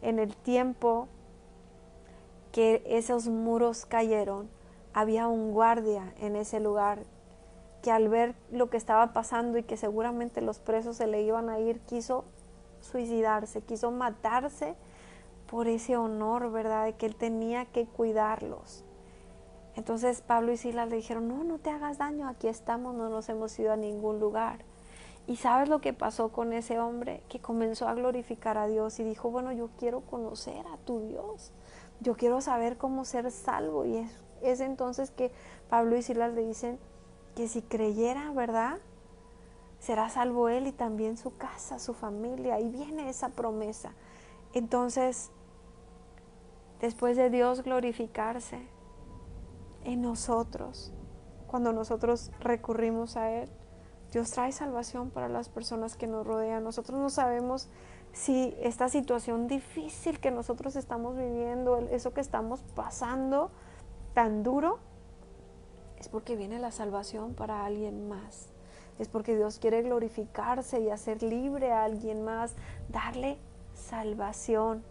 en el tiempo que esos muros cayeron, había un guardia en ese lugar que al ver lo que estaba pasando y que seguramente los presos se le iban a ir, quiso suicidarse, quiso matarse por ese honor, ¿verdad?, de que él tenía que cuidarlos. Entonces Pablo y Silas le dijeron: no, no te hagas daño, aquí estamos, no nos hemos ido a ningún lugar. ¿Y sabes lo que pasó con ese hombre? Que comenzó a glorificar a Dios y dijo: bueno, yo quiero conocer a tu Dios, yo quiero saber cómo ser salvo. Y es entonces que Pablo y Silas le dicen que si creyera, ¿verdad?, será salvo él y también su casa, su familia. Y viene esa promesa. Entonces, Después de Dios glorificarse en nosotros, cuando nosotros recurrimos a Él, Dios trae salvación para las personas que nos rodean. Nosotros no sabemos si esta situación difícil que nosotros estamos viviendo, eso que estamos pasando tan duro, es porque viene la salvación para alguien más. Es porque Dios quiere glorificarse y hacer libre a alguien más, darle salvación,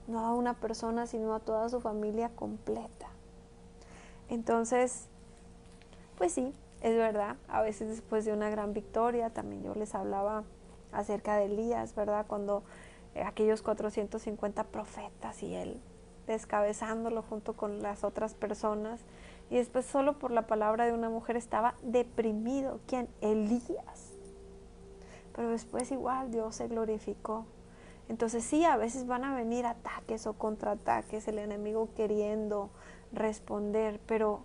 no a una persona, sino a toda su familia completa. Entonces, pues sí, es verdad, a veces después de una gran victoria, también yo les hablaba acerca de Elías, ¿verdad? Cuando aquellos 450 profetas y él descabezándolo junto con las otras personas, y después solo por la palabra de una mujer estaba deprimido. ¿Quién? Elías. Pero después igual Dios se glorificó. Entonces sí, a veces van a venir ataques o contraataques, el enemigo queriendo responder, pero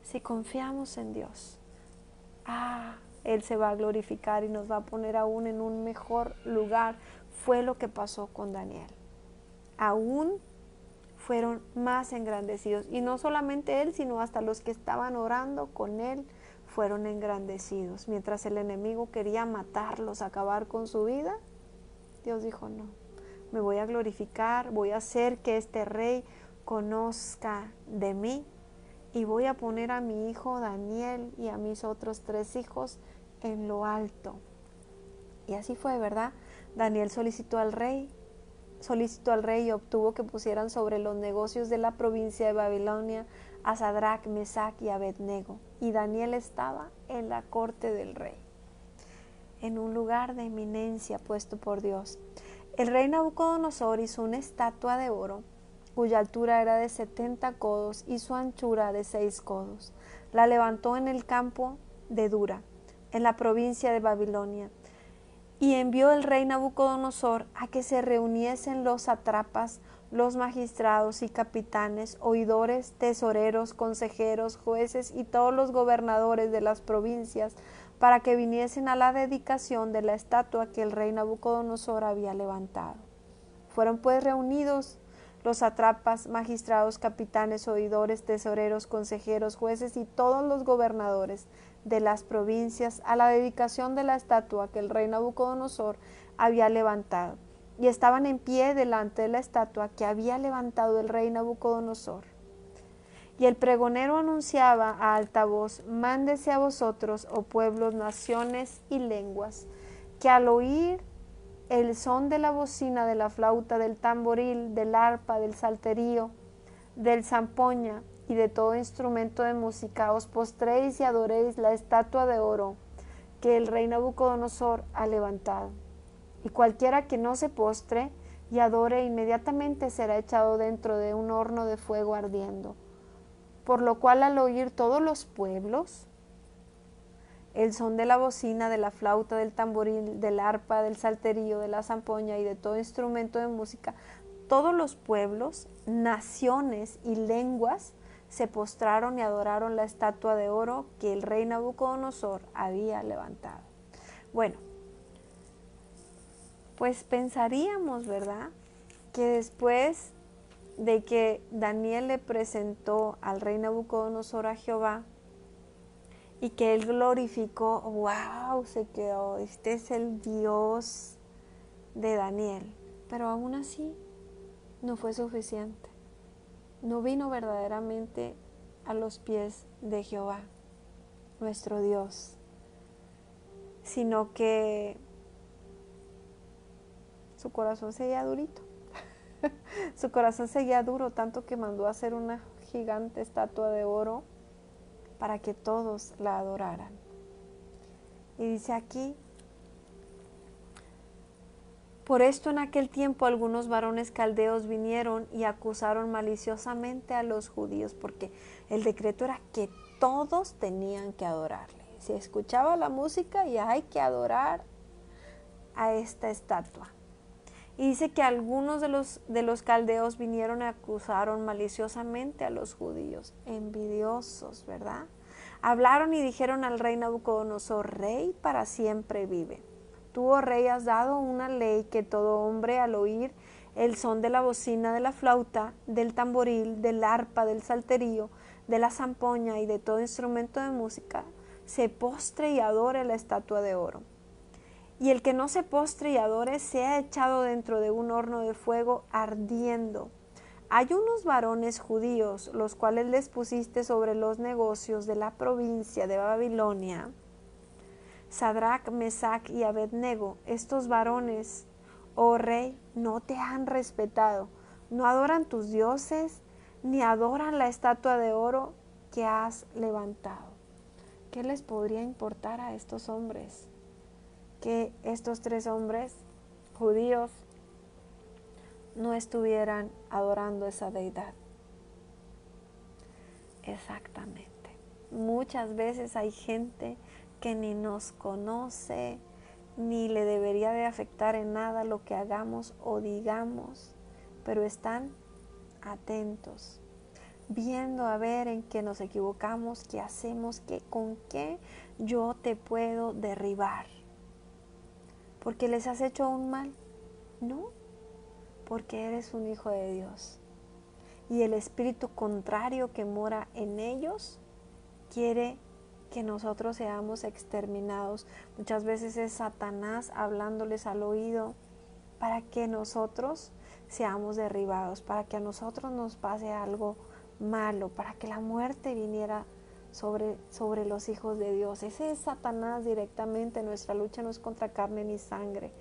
si confiamos en Dios, Él se va a glorificar y nos va a poner aún en un mejor lugar. Fue lo que pasó con Daniel. Aún fueron más engrandecidos. Y no solamente él, sino hasta los que estaban orando con él fueron engrandecidos. Mientras el enemigo quería matarlos, acabar con su vida, Dios dijo, no, me voy a glorificar, voy a hacer que este rey conozca de mí y voy a poner a mi hijo Daniel y a mis otros 3 hijos en lo alto. Y así fue, ¿verdad? Daniel solicitó al rey y obtuvo que pusieran sobre los negocios de la provincia de Babilonia a Sadrach, Mesach y Abednego. Y Daniel estaba en la corte del rey, en un lugar de eminencia puesto por Dios. El rey Nabucodonosor hizo una estatua de oro, cuya altura era de 70 codos y su anchura de 6 codos. La levantó en el campo de Dura, en la provincia de Babilonia. Y envió el rey Nabucodonosor a que se reuniesen los sátrapas, los magistrados y capitanes, oidores, tesoreros, consejeros, jueces y todos los gobernadores de las provincias, para que viniesen a la dedicación de la estatua que el rey Nabucodonosor había levantado. Fueron pues reunidos los sátrapas, magistrados, capitanes, oidores, tesoreros, consejeros, jueces y todos los gobernadores de las provincias a la dedicación de la estatua que el rey Nabucodonosor había levantado, y estaban en pie delante de la estatua que había levantado el rey Nabucodonosor. Y el pregonero anunciaba a alta voz: mándese a vosotros, oh pueblos, naciones y lenguas, que al oír el son de la bocina, de la flauta, del tamboril, del arpa, del salterio, del zampoña y de todo instrumento de música, os postréis y adoréis la estatua de oro que el rey Nabucodonosor ha levantado. Y cualquiera que no se postre y adore inmediatamente será echado dentro de un horno de fuego ardiendo. Por lo cual, al oír todos los pueblos el son de la bocina, de la flauta, del tamboril, del arpa, del salterio, de la zampoña y de todo instrumento de música, todos los pueblos, naciones y lenguas se postraron y adoraron la estatua de oro que el rey Nabucodonosor había levantado. Bueno, pues pensaríamos, ¿verdad?, que después de que Daniel le presentó al rey Nabucodonosor a Jehová y que él glorificó, wow, se quedó, este es el Dios de Daniel. Pero aún así no fue suficiente. No vino verdaderamente a los pies de Jehová, nuestro Dios, sino que su corazón seguía durito. Su corazón seguía duro, tanto que mandó a hacer una gigante estatua de oro para que todos la adoraran. Y dice aquí: por esto en aquel tiempo algunos varones caldeos vinieron y acusaron maliciosamente a los judíos, porque el decreto era que todos tenían que adorarle. Se escuchaba la música y hay que adorar a esta estatua. Y dice que algunos de los caldeos vinieron y acusaron maliciosamente a los judíos, envidiosos, ¿verdad? Hablaron y dijeron al rey Nabucodonosor: rey para siempre vive. Tú, oh rey, has dado una ley que todo hombre al oír el son de la bocina, de la flauta, del tamboril, del arpa, del salterio, de la zampoña y de todo instrumento de música, se postre y adore la estatua de oro. Y el que no se postre y adore sea echado dentro de un horno de fuego ardiendo. Hay unos varones judíos, los cuales les pusiste sobre los negocios de la provincia de Babilonia, Sadrach, Mesach y Abednego. Estos varones, oh rey, no te han respetado, no adoran tus dioses, ni adoran la estatua de oro que has levantado. ¿Qué les podría importar a estos hombres? Que estos 3 hombres judíos no estuvieran adorando esa deidad. Exactamente. Muchas veces hay gente que ni nos conoce, ni le debería de afectar en nada lo que hagamos o digamos, pero están atentos, viendo a ver en qué nos equivocamos, qué hacemos, con qué yo te puedo derribar. ¿Porque les has hecho un mal? No, porque eres un hijo de Dios. Y el espíritu contrario que mora en ellos quiere que nosotros seamos exterminados. Muchas veces es Satanás hablándoles al oído para que nosotros seamos derribados, para que a nosotros nos pase algo malo, para que la muerte viniera sobre los hijos de Dios. Ese es Satanás directamente. Nuestra lucha no es contra carne ni sangre,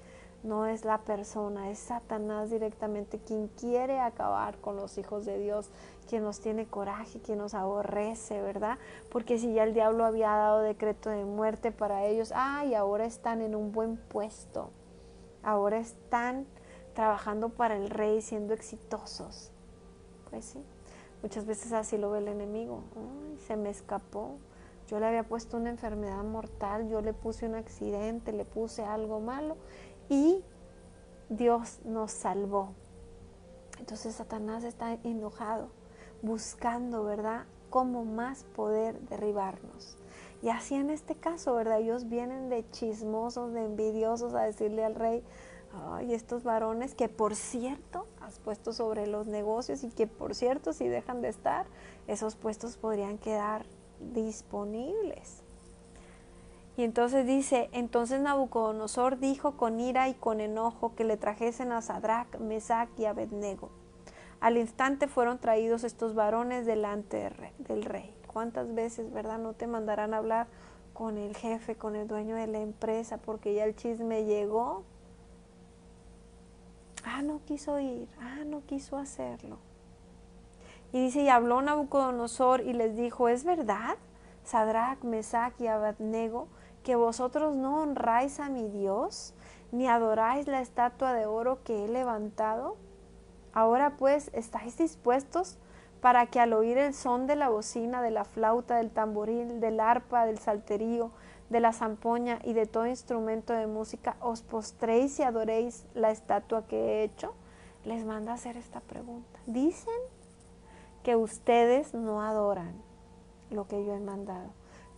no es la persona, es Satanás directamente quien quiere acabar con los hijos de Dios, quien nos tiene coraje, quien nos aborrece, ¿verdad? Porque si ya el diablo había dado decreto de muerte para ellos, y ahora están en un buen puesto, ahora están trabajando para el rey, siendo exitosos. Pues sí, muchas veces así lo ve el enemigo. Se me escapó, yo le había puesto una enfermedad mortal, yo le puse un accidente, le puse algo malo y Dios nos salvó. Entonces Satanás está enojado, buscando, ¿verdad?, cómo más poder derribarnos. Y así en este caso, ¿verdad?, ellos vienen de chismosos, de envidiosos a decirle al rey: ay, estos varones que por cierto has puesto sobre los negocios y que por cierto si dejan de estar, esos puestos podrían quedar disponibles. Y entonces dice: entonces Nabucodonosor dijo con ira y con enojo que le trajesen a Sadrach, Mesach y Abednego. Al instante fueron traídos estos varones delante del rey. ¿Cuántas veces, verdad, no te mandarán a hablar con el jefe, con el dueño de la empresa, porque ya el chisme llegó? No quiso ir, no quiso hacerlo. Y dice: y habló Nabucodonosor y les dijo: ¿es verdad, Sadrach, Mesach y Abednego, que vosotros no honráis a mi Dios, ni adoráis la estatua de oro que he levantado? Ahora pues, ¿estáis dispuestos para que al oír el son de la bocina, de la flauta, del tamboril, del arpa, del salterio, de la zampoña y de todo instrumento de música, os postréis y adoréis la estatua que he hecho? Les manda a hacer esta pregunta. Dicen que ustedes no adoran lo que yo he mandado,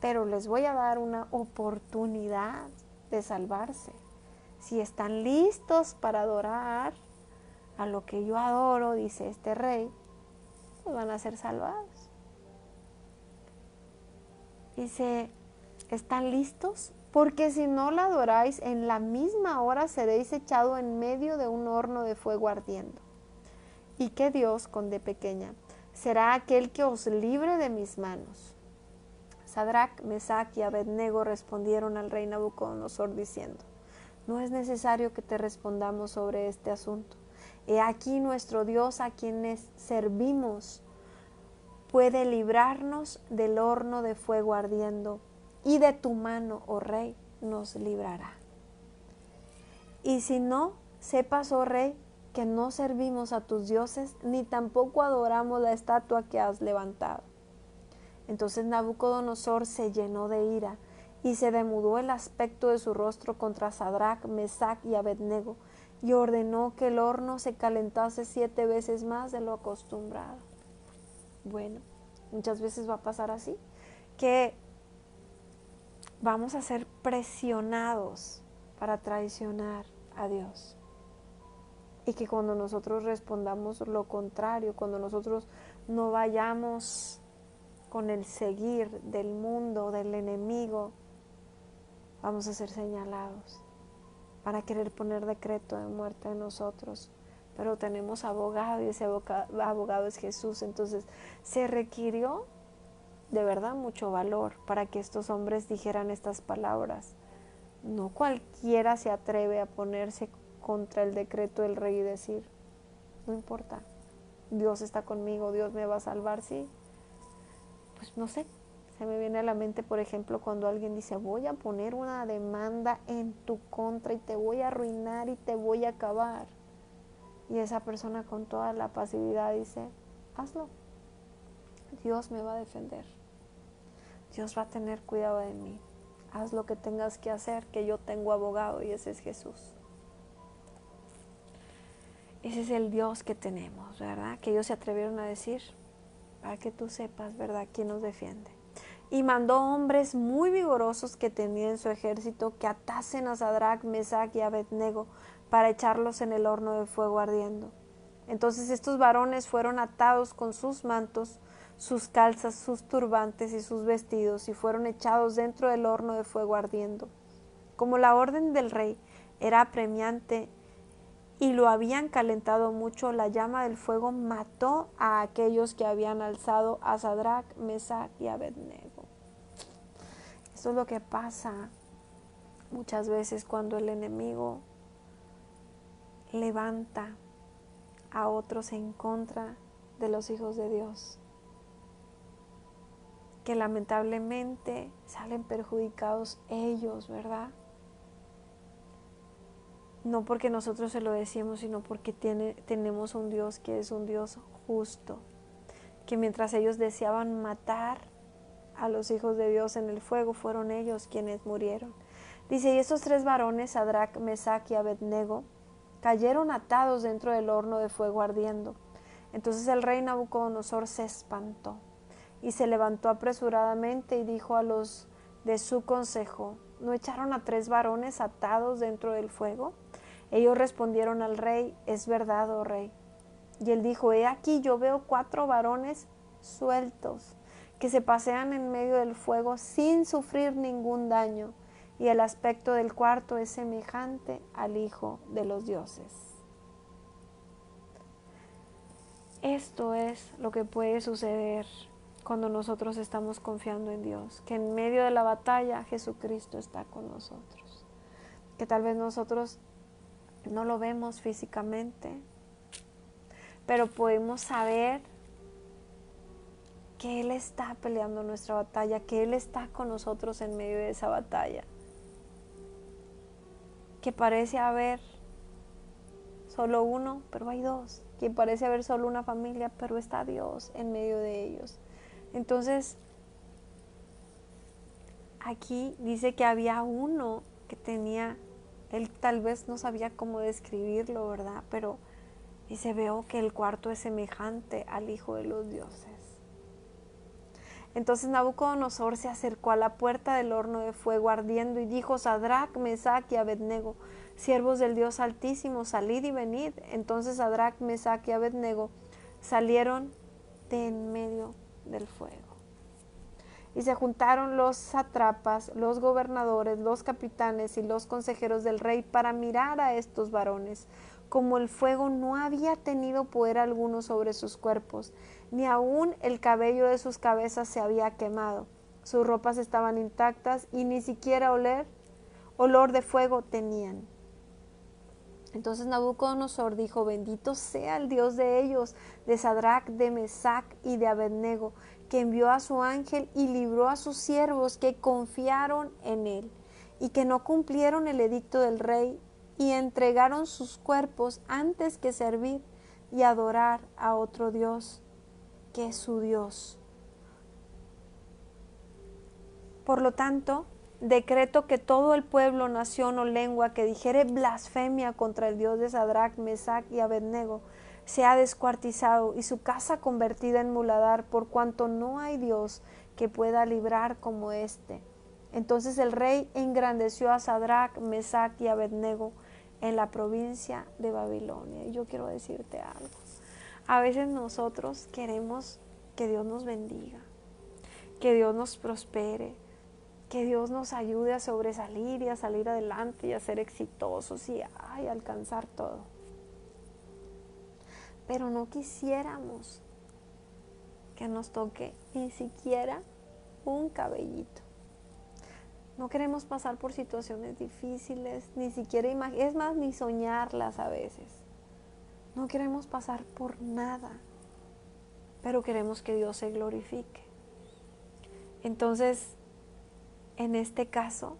pero les voy a dar una oportunidad de salvarse. Si están listos para adorar a lo que yo adoro, dice este rey, pues van a ser salvados. Dice: ¿están listos? Porque si no la adoráis, en la misma hora seréis echado en medio de un horno de fuego ardiendo. ¿Y qué Dios, con D pequeña, será aquel que os libre de mis manos? Sadrach, Mesach y Abednego respondieron al rey Nabucodonosor diciendo: no es necesario que te respondamos sobre este asunto. He aquí nuestro Dios, a quienes servimos, puede librarnos del horno de fuego ardiendo, y de tu mano, oh rey, nos librará. Y si no, sepas, oh rey, que no servimos a tus dioses, ni tampoco adoramos la estatua que has levantado. Entonces Nabucodonosor se llenó de ira, y se demudó el aspecto de su rostro contra Sadrach, Mesach y Abednego, y ordenó que el horno se calentase 7 veces más de lo acostumbrado. Bueno, muchas veces va a pasar así, que vamos a ser presionados para traicionar a Dios. Y que cuando nosotros respondamos lo contrario, cuando nosotros no vayamos con el seguir del mundo, del enemigo, vamos a ser señalados para querer poner decreto de muerte en nosotros. Pero tenemos abogado y ese abogado es Jesús. Entonces se requirió de verdad mucho valor para que estos hombres dijeran estas palabras. No cualquiera se atreve a ponerse contra el decreto del rey y decir, no importa, Dios está conmigo, Dios me va a salvar, sí. Pues no sé, se me viene a la mente, por ejemplo, cuando alguien dice, voy a poner una demanda en tu contra y te voy a arruinar y te voy a acabar. Y esa persona con toda la pasividad dice, hazlo, Dios me va a defender, Dios va a tener cuidado de mí. Haz lo que tengas que hacer, que yo tengo abogado y ese es Jesús. Ese es el Dios que tenemos, ¿verdad? Que ellos se atrevieron a decir, para que tú sepas, ¿verdad?, quién nos defiende. Y mandó hombres muy vigorosos que tenía en su ejército que atasen a Sadrach, Mesach y Abednego para echarlos en el horno de fuego ardiendo. Entonces estos varones fueron atados con sus mantos, sus calzas, sus turbantes y sus vestidos, y fueron echados dentro del horno de fuego ardiendo. Como la orden del rey era apremiante y lo habían calentado mucho, la llama del fuego mató a aquellos que habían alzado a Sadrach, Mesach y Abednego. Esto es lo que pasa muchas veces cuando el enemigo levanta a otros en contra de los hijos de Dios, que lamentablemente salen perjudicados ellos, ¿verdad? No porque nosotros se lo decimos, sino porque tenemos un Dios que es un Dios justo, que mientras ellos deseaban matar a los hijos de Dios en el fuego, fueron ellos quienes murieron. Dice, y estos tres varones, Sadrach, Mesach y Abednego, cayeron atados dentro del horno de fuego ardiendo. Entonces el rey Nabucodonosor se espantó y se levantó apresuradamente y dijo a los de su consejo, ¿no echaron a tres varones atados dentro del fuego? Ellos respondieron al rey, es verdad, oh rey. Y él dijo, he aquí yo veo 4 varones sueltos que se pasean en medio del fuego sin sufrir ningún daño, y el aspecto del cuarto es semejante al Hijo de los dioses. Esto es lo que puede suceder cuando nosotros estamos confiando en Dios, que en medio de la batalla Jesucristo está con nosotros, que tal vez nosotros no lo vemos físicamente, pero podemos saber que Él está peleando nuestra batalla, que Él está con nosotros en medio de esa batalla, que parece haber solo uno, pero hay dos, que parece haber solo una familia, pero está Dios en medio de ellos. Entonces, aquí dice que había uno que tenía, él tal vez no sabía cómo describirlo, ¿verdad? Pero dice, veo que el cuarto es semejante al Hijo de los dioses. Entonces Nabucodonosor se acercó a la puerta del horno de fuego ardiendo y dijo, Sadrach, Mesach y Abednego, siervos del Dios Altísimo, salid y venid. Entonces Sadrach, Mesach y Abednego salieron de en medio del fuego. Y se juntaron los sátrapas, los gobernadores, los capitanes y los consejeros del rey para mirar a estos varones, como el fuego no había tenido poder alguno sobre sus cuerpos, ni aun el cabello de sus cabezas se había quemado. Sus ropas estaban intactas y ni siquiera olor de fuego tenían. Entonces Nabucodonosor dijo, bendito sea el Dios de ellos, de Sadrach, de Mesach y de Abednego, que envió a su ángel y libró a sus siervos que confiaron en él, y que no cumplieron el edicto del rey, y entregaron sus cuerpos antes que servir y adorar a otro Dios, que es su Dios. Por lo tanto, decreto que todo el pueblo, nación o lengua que dijere blasfemia contra el Dios de Sadrach, Mesach y Abednego sea descuartizado y su casa convertida en muladar, por cuanto no hay Dios que pueda librar como éste. Entonces el rey engrandeció a Sadrach, Mesach y Abednego en la provincia de Babilonia. Y yo quiero decirte algo. A veces nosotros queremos que Dios nos bendiga, que Dios nos prospere, que Dios nos ayude a sobresalir y a salir adelante y a ser exitosos y a alcanzar todo. Pero no quisiéramos que nos toque ni siquiera un cabellito. No queremos pasar por situaciones difíciles, ni siquiera es más, ni soñarlas a veces. No queremos pasar por nada, pero queremos que Dios se glorifique. Entonces, en este caso,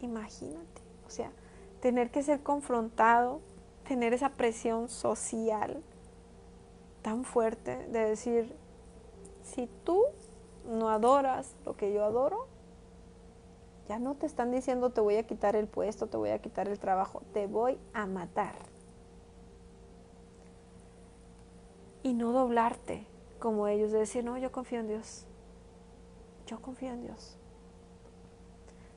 imagínate, o sea, tener que ser confrontado, tener esa presión social tan fuerte de decir, si tú no adoras lo que yo adoro, ya no te están diciendo te voy a quitar el puesto, te voy a quitar el trabajo, te voy a matar. Y no doblarte como ellos, de decir, no, yo confío en Dios. Yo confío en Dios.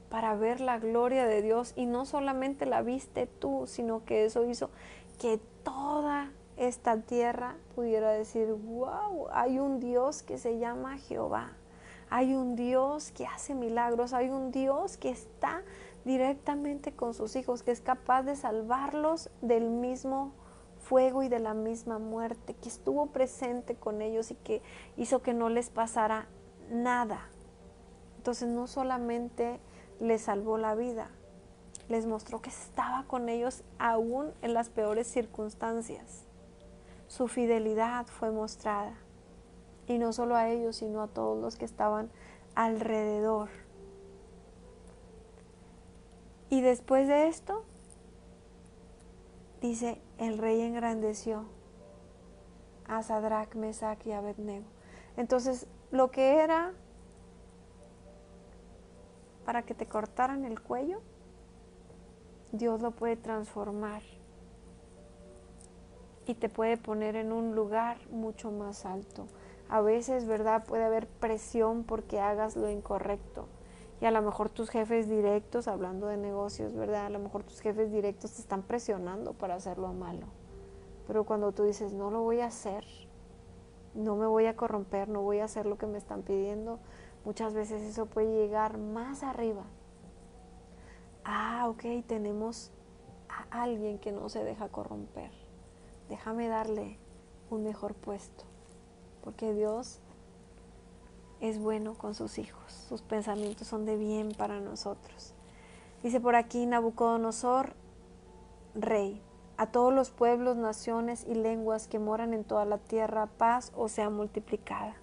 Para ver la gloria de Dios, y no solamente la viste tú, sino que eso hizo que toda esta tierra pudiera decir, wow, hay un Dios que se llama Jehová. Hay un Dios que hace milagros, hay un Dios que está directamente con sus hijos, que es capaz de salvarlos del mismo fuego y de la misma muerte, que estuvo presente con ellos y que hizo que no les pasara nada. Entonces no solamente les salvó la vida, les mostró que estaba con ellos aún en las peores circunstancias. Su fidelidad fue mostrada, y no solo a ellos, sino a todos los que estaban alrededor. Y después de esto, dice, el rey engrandeció a Sadrach, Mesach y Abednego. Entonces, lo que era para que te cortaran el cuello, Dios lo puede transformar y te puede poner en un lugar mucho más alto. A veces, ¿verdad?, puede haber presión porque hagas lo incorrecto. Y a lo mejor tus jefes directos, hablando de negocios, ¿verdad?, a lo mejor tus jefes directos te están presionando para hacer lo malo. Pero cuando tú dices, no lo voy a hacer, no me voy a corromper, no voy a hacer lo que me están pidiendo, muchas veces eso puede llegar más arriba. Ok, tenemos a alguien que no se deja corromper. Déjame darle un mejor puesto, porque Dios es bueno con sus hijos, sus pensamientos son de bien para nosotros. Dice por aquí Nabucodonosor, rey, a todos los pueblos, naciones y lenguas que moran en toda la tierra, paz o sea multiplicada.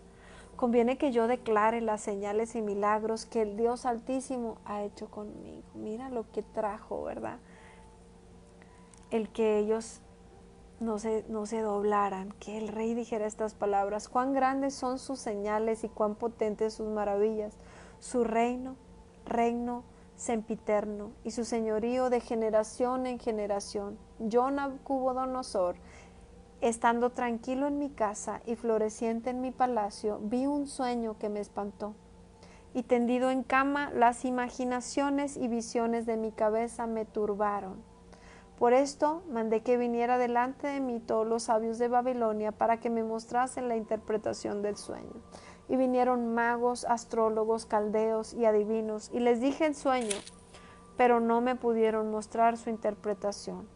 Conviene que yo declare las señales y milagros que el Dios Altísimo ha hecho conmigo. Mira lo que trajo, ¿verdad? El que ellos no se doblaran, que el rey dijera estas palabras. Cuán grandes son sus señales y cuán potentes sus maravillas. Su reino sempiterno y su señorío de generación en generación. Yo, Nabucodonosor, estando tranquilo en mi casa y floreciente en mi palacio, vi un sueño que me espantó. Y tendido en cama, las imaginaciones y visiones de mi cabeza me turbaron. Por esto mandé que viniera delante de mí todos los sabios de Babilonia para que me mostrasen la interpretación del sueño. Y vinieron magos, astrólogos, caldeos y adivinos, y les dije el sueño, pero no me pudieron mostrar su interpretación.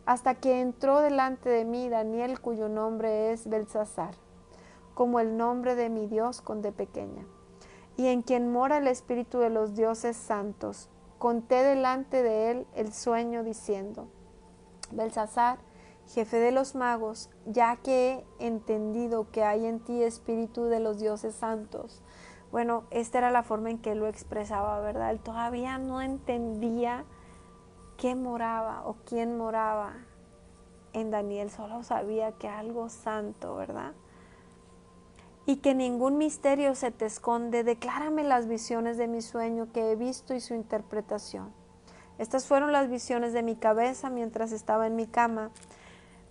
Hasta que entró delante de mí Daniel, cuyo nombre es Belsasar, como el nombre de mi Dios con D pequeña, y en quien mora el espíritu de los dioses santos. Conté delante de él el sueño diciendo, Belsasar, jefe de los magos, ya que he entendido que hay en ti espíritu de los dioses santos. Bueno, esta era la forma en que él lo expresaba, ¿verdad? Él todavía no entendía qué moraba o quién moraba en Daniel, solo sabía que algo santo, ¿verdad? Y que ningún misterio se te esconde, declárame las visiones de mi sueño que he visto y su interpretación. Estas fueron las visiones de mi cabeza mientras estaba en mi cama.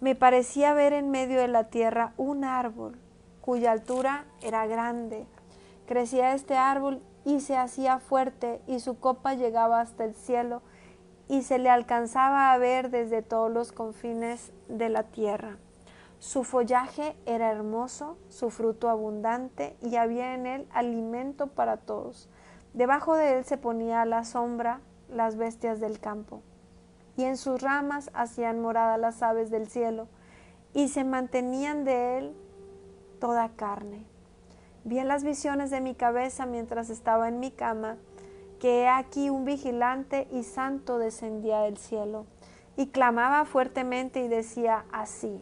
Me parecía ver en medio de la tierra un árbol, cuya altura era grande. Crecía este árbol y se hacía fuerte, y su copa llegaba hasta el cielo, y se le alcanzaba a ver desde todos los confines de la tierra. Su follaje era hermoso, su fruto abundante, y había en él alimento para todos. Debajo de él se ponía a la sombra las bestias del campo, y en sus ramas hacían morada las aves del cielo, y se mantenían de él toda carne. Vi en las visiones de mi cabeza mientras estaba en mi cama, que he aquí un vigilante y santo descendía del cielo, y clamaba fuertemente y decía así: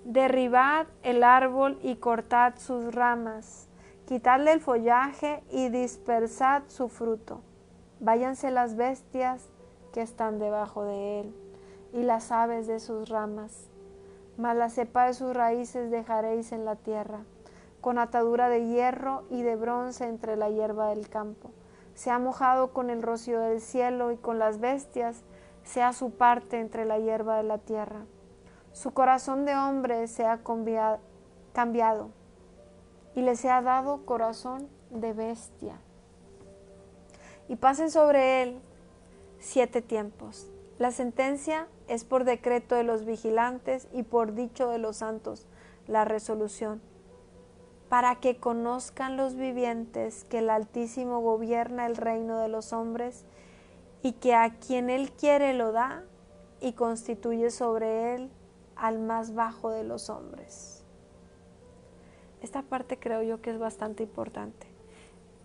derribad el árbol y cortad sus ramas, quitadle el follaje y dispersad su fruto. Váyanse las bestias que están debajo de él, y las aves de sus ramas, mas la cepa de sus raíces dejaréis en la tierra, con atadura de hierro y de bronce entre la hierba del campo. Sea mojado con el rocío del cielo, y con las bestias sea su parte entre la hierba de la tierra. Su corazón de hombre sea cambiado, y le sea dado corazón de bestia. Y pasen sobre él 7 tiempos. La sentencia es por decreto de los vigilantes y por dicho de los santos la resolución, para que conozcan los vivientes que el Altísimo gobierna el reino de los hombres, y que a quien él quiere lo da, y constituye sobre él al más bajo de los hombres. Esta parte creo yo que es bastante importante.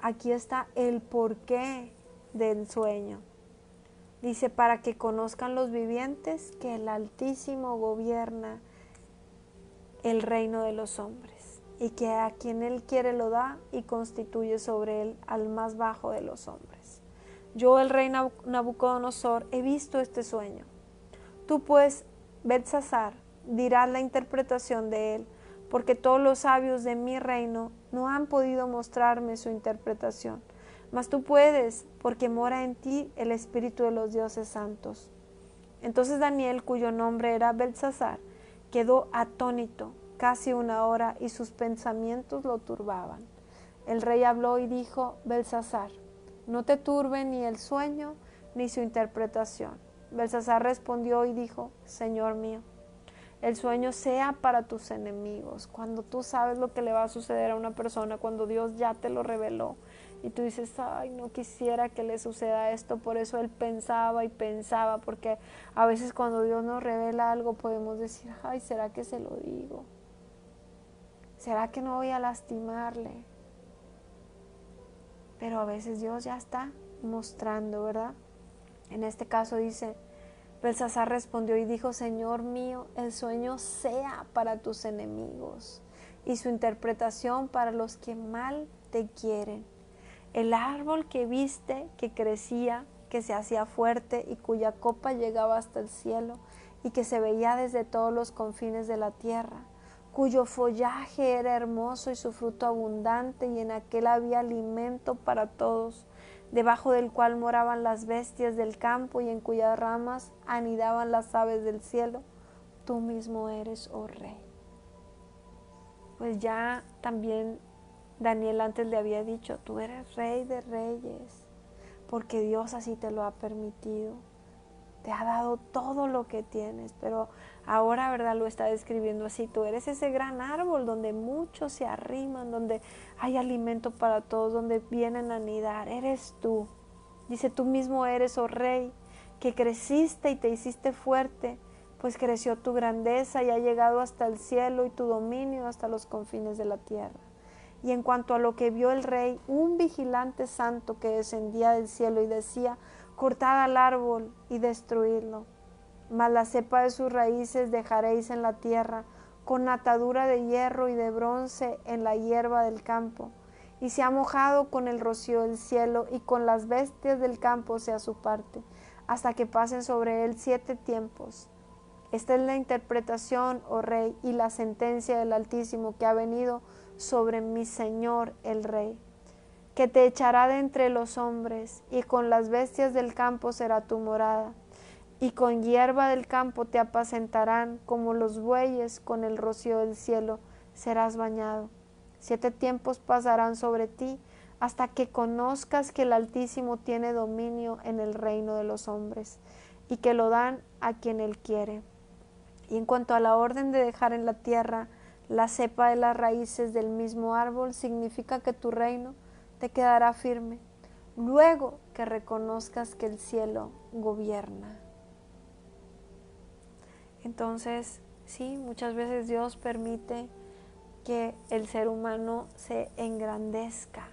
Aquí está el porqué del sueño. Dice, para que conozcan los vivientes que el Altísimo gobierna el reino de los hombres, y que a quien él quiere lo da, y constituye sobre él al más bajo de los hombres. Yo, el rey Nabucodonosor, he visto este sueño. Tú pues, Belsasar, dirás la interpretación de él, porque todos los sabios de mi reino no han podido mostrarme su interpretación. Mas tú puedes, porque mora en ti el Espíritu de los dioses santos. Entonces Daniel, cuyo nombre era Belsasar, quedó atónito casi 1 hora, y sus pensamientos lo turbaban. El rey habló y dijo: Belsasar, no te turbe ni el sueño ni su interpretación. Belsasar respondió y dijo: Señor mío, el sueño sea para tus enemigos. Cuando tú sabes lo que le va a suceder a una persona, cuando Dios ya te lo reveló, y tú dices: ay, no quisiera que le suceda esto. Por eso él pensaba y pensaba, porque a veces cuando Dios nos revela algo podemos decir: ay, ¿será que se lo digo? ¿Será que no voy a lastimarle? Pero a veces Dios ya está mostrando, ¿verdad? En este caso dice: Belsasar respondió y dijo: Señor mío, el sueño sea para tus enemigos, y su interpretación para los que mal te quieren. El árbol que viste, que crecía, que se hacía fuerte, y cuya copa llegaba hasta el cielo, y que se veía desde todos los confines de la tierra, cuyo follaje era hermoso y su fruto abundante, y en aquel había alimento para todos, debajo del cual moraban las bestias del campo, y en cuyas ramas anidaban las aves del cielo, tú mismo eres, oh rey. Pues ya también Daniel antes le había dicho: tú eres rey de reyes, porque Dios así te lo ha permitido. Te ha dado todo lo que tienes, pero ahora, ¿verdad?, lo está describiendo así: tú eres ese gran árbol donde muchos se arriman, donde hay alimento para todos, donde vienen a anidar. Eres tú. Dice: tú mismo eres, oh rey, que creciste y te hiciste fuerte, pues creció tu grandeza y ha llegado hasta el cielo, y tu dominio hasta los confines de la tierra. Y en cuanto a lo que vio el rey, un vigilante santo que descendía del cielo y decía: cortad al árbol y destruidlo, mas la cepa de sus raíces dejaréis en la tierra, con atadura de hierro y de bronce en la hierba del campo, y se ha mojado con el rocío del cielo, y con las bestias del campo sea su parte, hasta que pasen sobre él 7 tiempos. Esta es la interpretación, oh rey, y la sentencia del Altísimo que ha venido sobre mi señor el rey, que te echará de entre los hombres, y con las bestias del campo será tu morada, y con hierba del campo te apacentarán, como los bueyes con el rocío del cielo serás bañado. 7 tiempos pasarán sobre ti, hasta que conozcas que el Altísimo tiene dominio en el reino de los hombres. y que lo dan a quien Él quiere. Y en cuanto a la orden de dejar en la tierra la cepa de las raíces del mismo árbol, significa que tu reino te quedará firme, luego que reconozcas que el cielo gobierna. Entonces, sí, muchas veces Dios permite que el ser humano se engrandezca,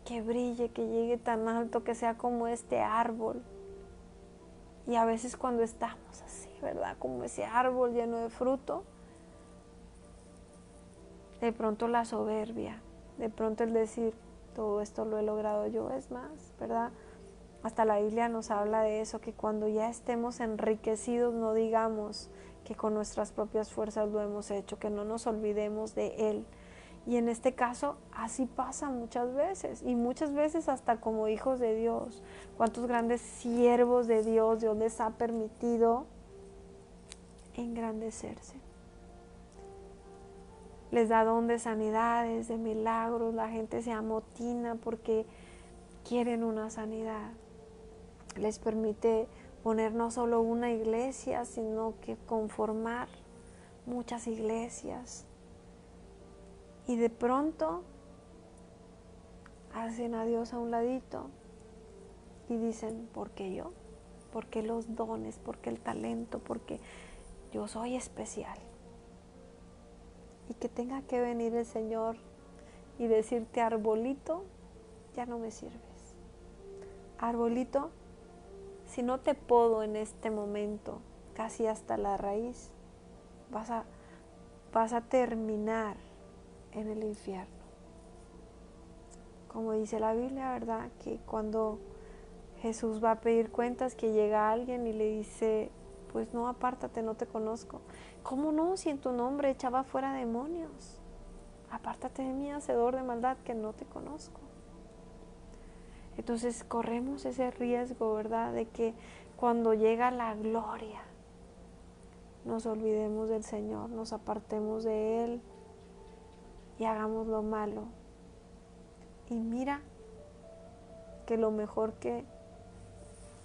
que brille, que llegue tan alto, que sea como este árbol. Y a veces cuando estamos así, ¿verdad? Como ese árbol lleno de fruto, de pronto la soberbia, de pronto el decir, todo esto lo he logrado yo, es más, ¿verdad? Hasta la Biblia nos habla de eso, que cuando ya estemos enriquecidos no digamos que con nuestras propias fuerzas lo hemos hecho, que no nos olvidemos de Él. Y en este caso así pasa muchas veces, y muchas veces hasta como hijos de Dios. ¿Cuántos grandes siervos de Dios Dios les ha permitido engrandecerse? Les da don de sanidades, de milagros, la gente se amotina porque quieren una sanidad. Les permite poner no solo una iglesia, sino que conformar muchas iglesias. Y de pronto hacen a Dios a un ladito y dicen, ¿por qué yo? ¿Por qué los dones? ¿Por qué el talento? Porque yo soy especial. Y que tenga que venir el Señor y decirte, arbolito, ya no me sirves. Arbolito, si no te podo en este momento, casi hasta la raíz, vas a terminar en el infierno. Como dice la Biblia, ¿verdad? Que cuando Jesús va a pedir cuentas, que llega alguien y le dice, pues no, apártate, no te conozco. ¿Cómo no? Si en tu nombre echaba fuera demonios. Apártate de mí, hacedor de maldad, que no te conozco. Entonces corremos ese riesgo, ¿verdad? De que cuando llega la gloria, nos olvidemos del Señor, nos apartemos de Él y hagamos lo malo. Y mira que lo mejor que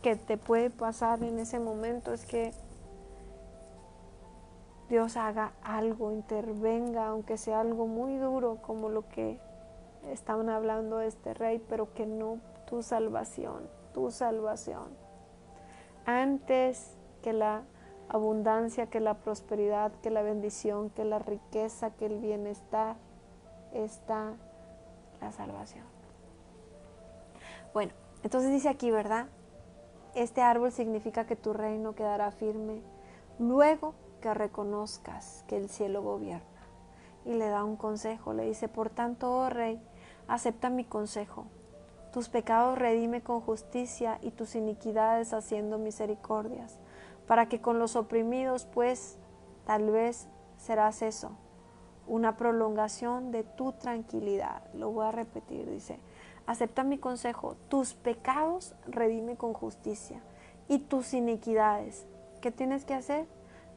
te puede pasar en ese momento es que Dios haga algo, intervenga, aunque sea algo muy duro como lo que estaban hablando de este rey, pero que no tu salvación. Antes que la abundancia, que la prosperidad, que la bendición, que la riqueza, que el bienestar, está la salvación. Bueno, entonces dice aquí, ¿verdad? Este árbol significa que tu reino quedará firme luego que reconozcas que el cielo gobierna. Y le da un consejo, le dice, por tanto, oh rey, acepta mi consejo. Tus pecados redime con justicia y tus iniquidades haciendo misericordias, para que con los oprimidos, pues, tal vez serás eso, una prolongación de tu tranquilidad. Lo voy a repetir, dice, acepta mi consejo, tus pecados redime con justicia y tus iniquidades. ¿Qué tienes que hacer?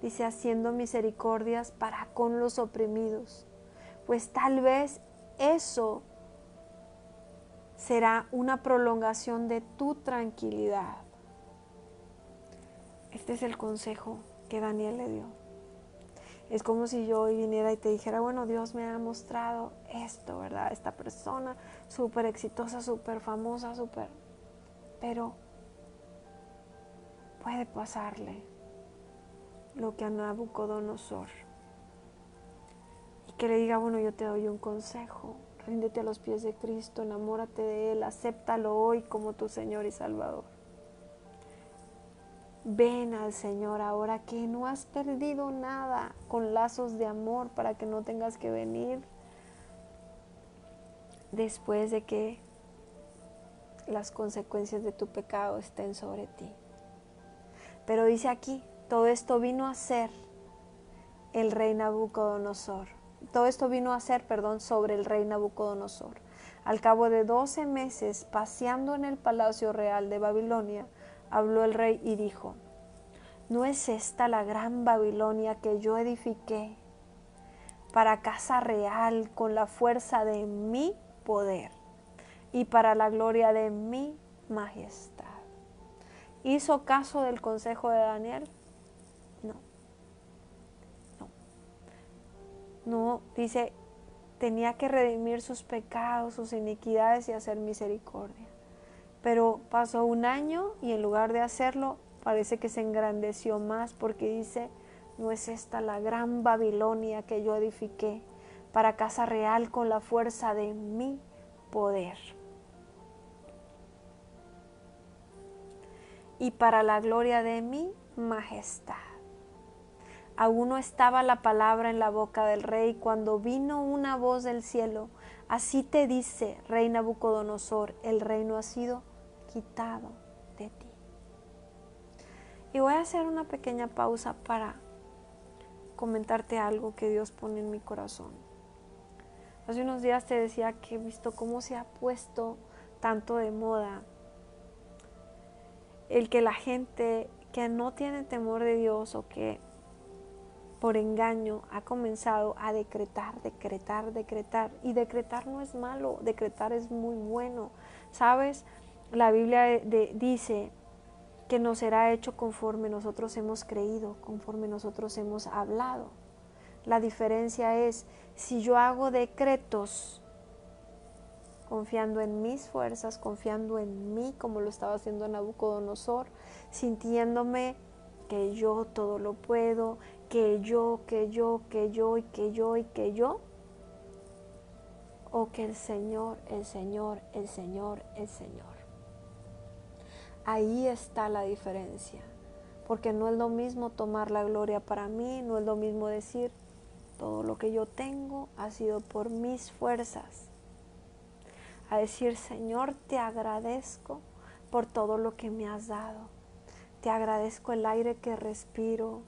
Dice, haciendo misericordias para con los oprimidos, pues tal vez eso será una prolongación de tu tranquilidad. Este es el consejo que Daniel le dio. Es como si yo hoy viniera y te dijera, bueno, Dios me ha mostrado esto, ¿verdad? Esta persona súper exitosa, súper famosa, pero puede pasarle lo que a Nabucodonosor. Y que le diga, bueno, yo te doy un consejo, ríndete a los pies de Cristo, enamórate de Él, acéptalo hoy como tu Señor y Salvador. Ven al Señor ahora que no has perdido nada, con lazos de amor para que no tengas que venir después de que las consecuencias de tu pecado estén sobre ti. Pero dice aquí, todo esto vino a ser el rey Nabucodonosor. Todo esto vino a ser, sobre el rey Nabucodonosor. Al cabo de 12 meses, paseando en el palacio real de Babilonia, habló el rey y dijo, ¿no es esta la gran Babilonia que yo edifiqué para casa real con la fuerza de mi poder y para la gloria de mi majestad? ¿Hizo caso del consejo de Daniel? No, no. No, dice, tenía que redimir sus pecados, sus iniquidades y hacer misericordia. Pero pasó un año y en lugar de hacerlo, parece que se engrandeció más porque dice, ¿no es esta la gran Babilonia que yo edifiqué para casa real con la fuerza de mi poder? Y para la gloria de mi majestad. Aún no estaba la palabra en la boca del rey cuando vino una voz del cielo. Así te dice, rey Nabucodonosor, el reino ha sido quitado de ti. Y voy a hacer una pequeña pausa para comentarte algo que Dios pone en mi corazón. Hace unos días te decía que he visto cómo se ha puesto tanto de moda el que la gente que no tiene temor de Dios o que por engaño ha comenzado a decretar. Y decretar no es malo, decretar es muy bueno. ¿Sabes? La Biblia dice que nos será hecho conforme nosotros hemos creído, conforme nosotros hemos hablado. La diferencia es, si yo hago decretos confiando en mis fuerzas, confiando en mí, como lo estaba haciendo Nabucodonosor, sintiéndome que yo todo lo puedo, que yo, o que el Señor. Ahí está la diferencia, porque no es lo mismo tomar la gloria para mí, no es lo mismo decir, todo lo que yo tengo ha sido por mis fuerzas, a decir, Señor, te agradezco por todo lo que me has dado, te agradezco el aire que respiro,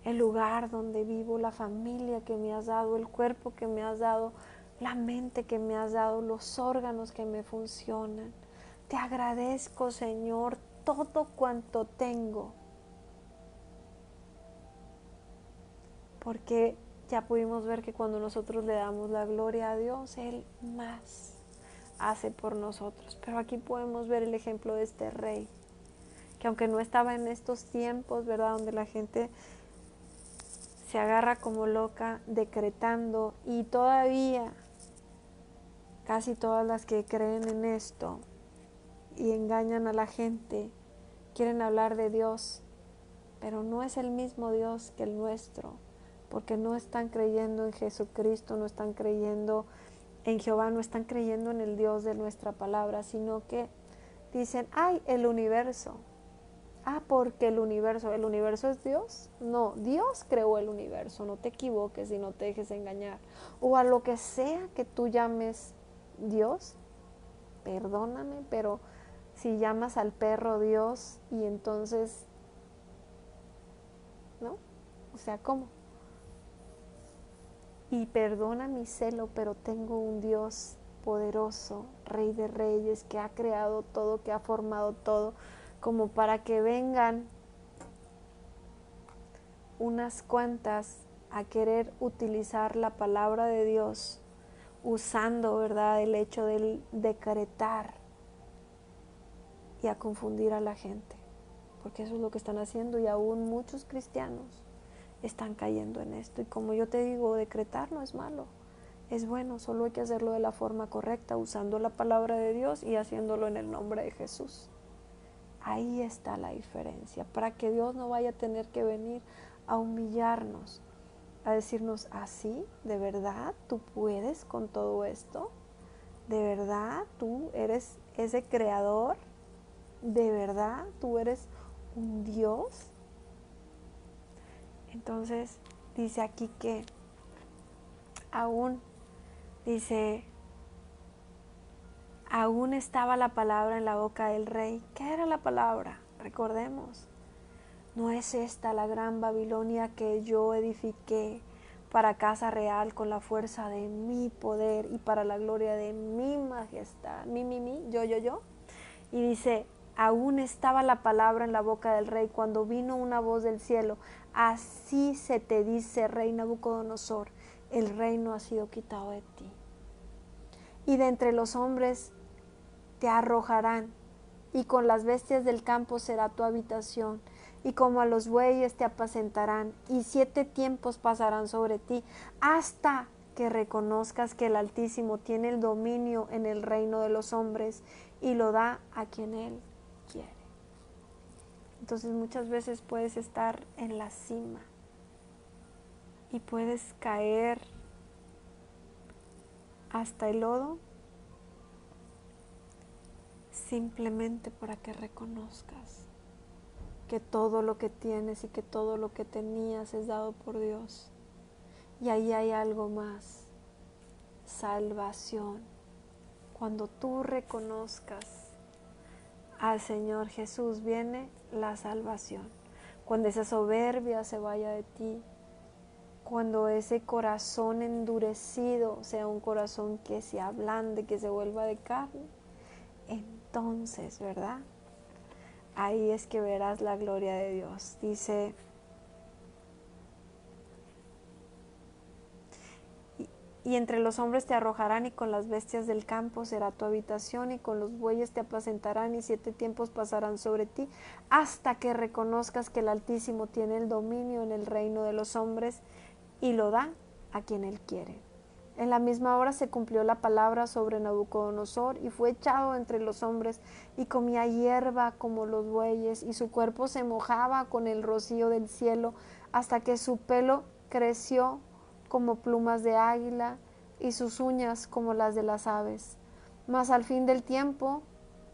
el lugar donde vivo, la familia que me has dado, el cuerpo que me has dado, la mente que me has dado, los órganos que me funcionan. Te agradezco, Señor, todo cuanto tengo. Porque ya pudimos ver que cuando nosotros le damos la gloria a Dios, Él más hace por nosotros. Pero aquí podemos ver el ejemplo de este rey, que aunque no estaba en estos tiempos, ¿verdad?, donde la gente se agarra como loca decretando, y todavía casi todas las que creen en esto y engañan a la gente quieren hablar de Dios, pero no es el mismo Dios que el nuestro, porque no están creyendo en Jesucristo, no están creyendo en Jehová, no están creyendo en el Dios de nuestra palabra, sino que dicen, ay, el universo. Ah, porque el universo es Dios. No, Dios creó el universo, no te equivoques y no te dejes engañar. O a lo que sea que tú llames Dios, perdóname, pero si llamas al perro Dios y entonces, ¿no? O sea, ¿cómo? Y perdona mi celo, pero tengo un Dios poderoso, Rey de Reyes, que ha creado todo, que ha formado todo, como para que vengan unas cuantas a querer utilizar la palabra de Dios, usando, ¿verdad?, el hecho de decretar y a confundir a la gente, porque eso es lo que están haciendo, y aún muchos cristianos están cayendo en esto. Y como yo te digo, decretar no es malo, es bueno, solo hay que hacerlo de la forma correcta, usando la palabra de Dios y haciéndolo en el nombre de Jesús. Ahí está la diferencia, para que Dios no vaya a tener que venir a humillarnos, a decirnos, así, ¿de verdad tú puedes con todo esto? ¿De verdad tú eres ese creador? ¿De verdad tú eres un Dios? Entonces dice aquí que aún, dice, aún estaba la palabra en la boca del rey. ¿Qué era la palabra? Recordemos, ¿no es esta la gran Babilonia que yo edifiqué para casa real con la fuerza de mi poder y para la gloria de mi majestad? Yo. Y dice, aún estaba la palabra en la boca del rey cuando vino una voz del cielo. Así se te dice, rey Nabucodonosor, el reino ha sido quitado de ti. Y de entre los hombres te arrojarán y con las bestias del campo será tu habitación, y como a los bueyes te apacentarán, y 7 tiempos pasarán sobre ti, hasta que reconozcas que el Altísimo tiene el dominio en el reino de los hombres, y lo da a quien Él quiere. Entonces muchas veces puedes estar en la cima, y puedes caer hasta el lodo, simplemente para que reconozcas que todo lo que tienes y que todo lo que tenías es dado por Dios. Y ahí hay algo más, salvación. Cuando tú reconozcas al Señor Jesús, viene la salvación. Cuando esa soberbia se vaya de ti, cuando ese corazón endurecido sea un corazón que se ablande, que se vuelva de carne, entonces, ¿verdad? Ahí es que verás la gloria de Dios. Dice, y entre los hombres te arrojarán, y con las bestias del campo será tu habitación, y con los bueyes te apacentarán, y 7 tiempos pasarán sobre ti, hasta que reconozcas que el Altísimo tiene el dominio en el reino de los hombres, y lo da a quien Él quiere. En la misma hora se cumplió la palabra sobre Nabucodonosor, y fue echado entre los hombres, y comía hierba como los bueyes, y su cuerpo se mojaba con el rocío del cielo, hasta que su pelo creció como plumas de águila, y sus uñas como las de las aves. Mas al fin del tiempo,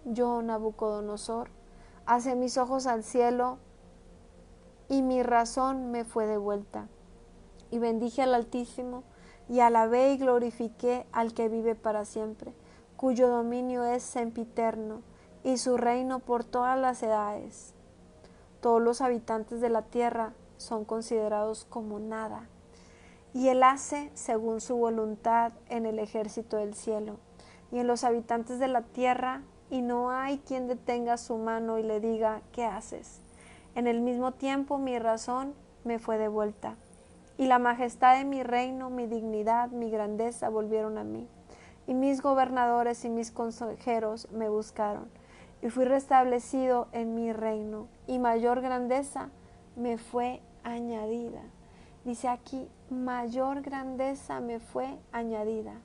yo, Nabucodonosor, alcé mis ojos al cielo, y mi razón me fue devuelta. Y bendije al Altísimo, y alabé y glorifiqué al que vive para siempre, cuyo dominio es sempiterno, y su reino por todas las edades. Todos los habitantes de la tierra son considerados como nada, y Él hace según su voluntad en el ejército del cielo, y en los habitantes de la tierra, y no hay quien detenga su mano y le diga, ¿qué haces? En el mismo tiempo mi razón me fue devuelta, y la majestad de mi reino, mi dignidad, mi grandeza volvieron a mí. Y mis gobernadores y mis consejeros me buscaron, y fui restablecido en mi reino, y mayor grandeza me fue añadida. Dice aquí, mayor grandeza me fue añadida.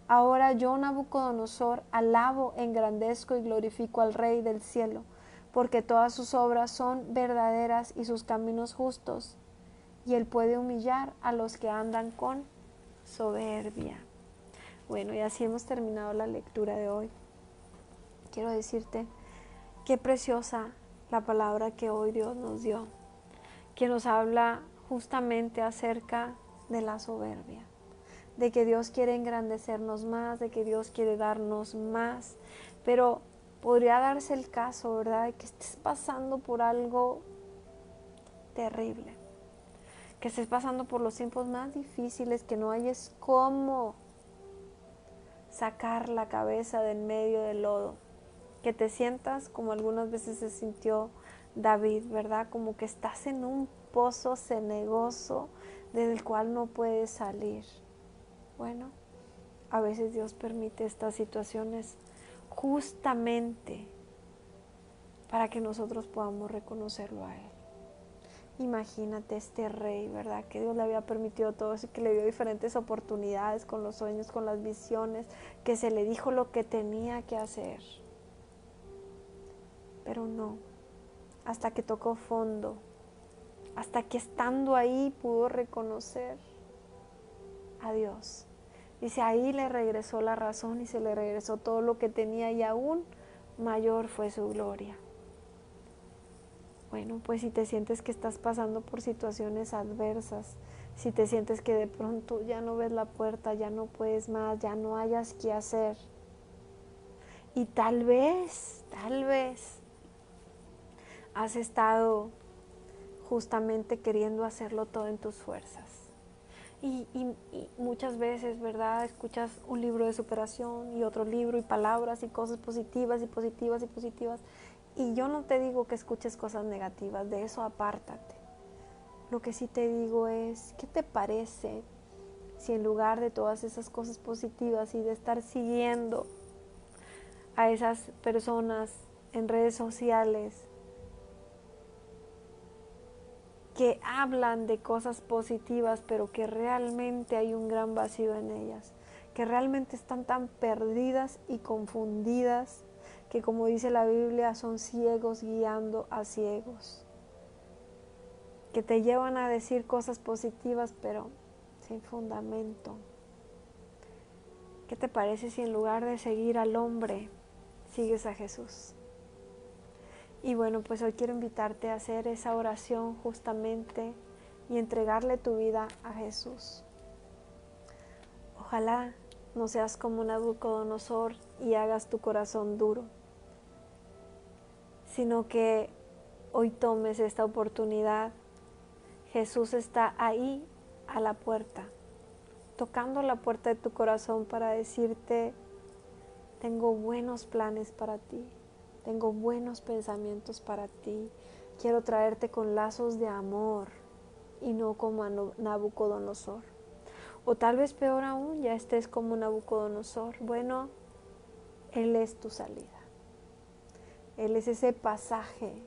Ahora yo, Nabucodonosor, alabo, engrandezco y glorifico al Rey del cielo, porque todas sus obras son verdaderas y sus caminos justos, y Él puede humillar a los que andan con soberbia. Bueno, y así hemos terminado la lectura de hoy. Quiero decirte qué preciosa la palabra que hoy Dios nos dio, que nos habla justamente acerca de la soberbia, de que Dios quiere engrandecernos más, de que Dios quiere darnos más, pero podría darse el caso, ¿verdad?, de que estés pasando por algo terrible, que estés pasando por los tiempos más difíciles, que no hayas cómo sacar la cabeza del medio del lodo, que te sientas como algunas veces se sintió David, ¿verdad?, como que estás en un pozo cenagoso del cual no puedes salir. Bueno, a veces Dios permite estas situaciones justamente para que nosotros podamos reconocerlo a Él. Imagínate este rey, ¿verdad?, que Dios le había permitido todo eso, que le dio diferentes oportunidades con los sueños, con las visiones, que se le dijo lo que tenía que hacer. Pero no, hasta que tocó fondo, hasta que estando ahí pudo reconocer a Dios. Dice, ahí le regresó la razón y se le regresó todo lo que tenía, y aún mayor fue su gloria. Bueno, pues si te sientes que estás pasando por situaciones adversas, si te sientes que de pronto ya no ves la puerta, ya no puedes más, ya no hayas qué hacer, y tal vez has estado justamente queriendo hacerlo todo en tus fuerzas. Y muchas veces, ¿verdad?, escuchas un libro de superación y otro libro y palabras y cosas positivas y positivas y positivas. Y yo no te digo que escuches cosas negativas, de eso apártate. Lo que sí te digo es, ¿qué te parece si en lugar de todas esas cosas positivas y de estar siguiendo a esas personas en redes sociales que hablan de cosas positivas, pero que realmente hay un gran vacío en ellas, que realmente están tan perdidas y confundidas que, como dice la Biblia, son ciegos guiando a ciegos, que te llevan a decir cosas positivas pero sin fundamento. ¿Qué te parece si en lugar de seguir al hombre, sigues a Jesús? Y bueno, pues hoy quiero invitarte a hacer esa oración justamente y entregarle tu vida a Jesús. Ojalá no seas como Nabucodonosor y hagas tu corazón duro, sino que hoy tomes esta oportunidad. Jesús está ahí a la puerta, tocando la puerta de tu corazón para decirte: tengo buenos planes para ti, tengo buenos pensamientos para ti, quiero traerte con lazos de amor y no como a Nabucodonosor. O tal vez peor aún, ya estés como Nabucodonosor. Bueno, Él es tu salida. Él es ese pasaje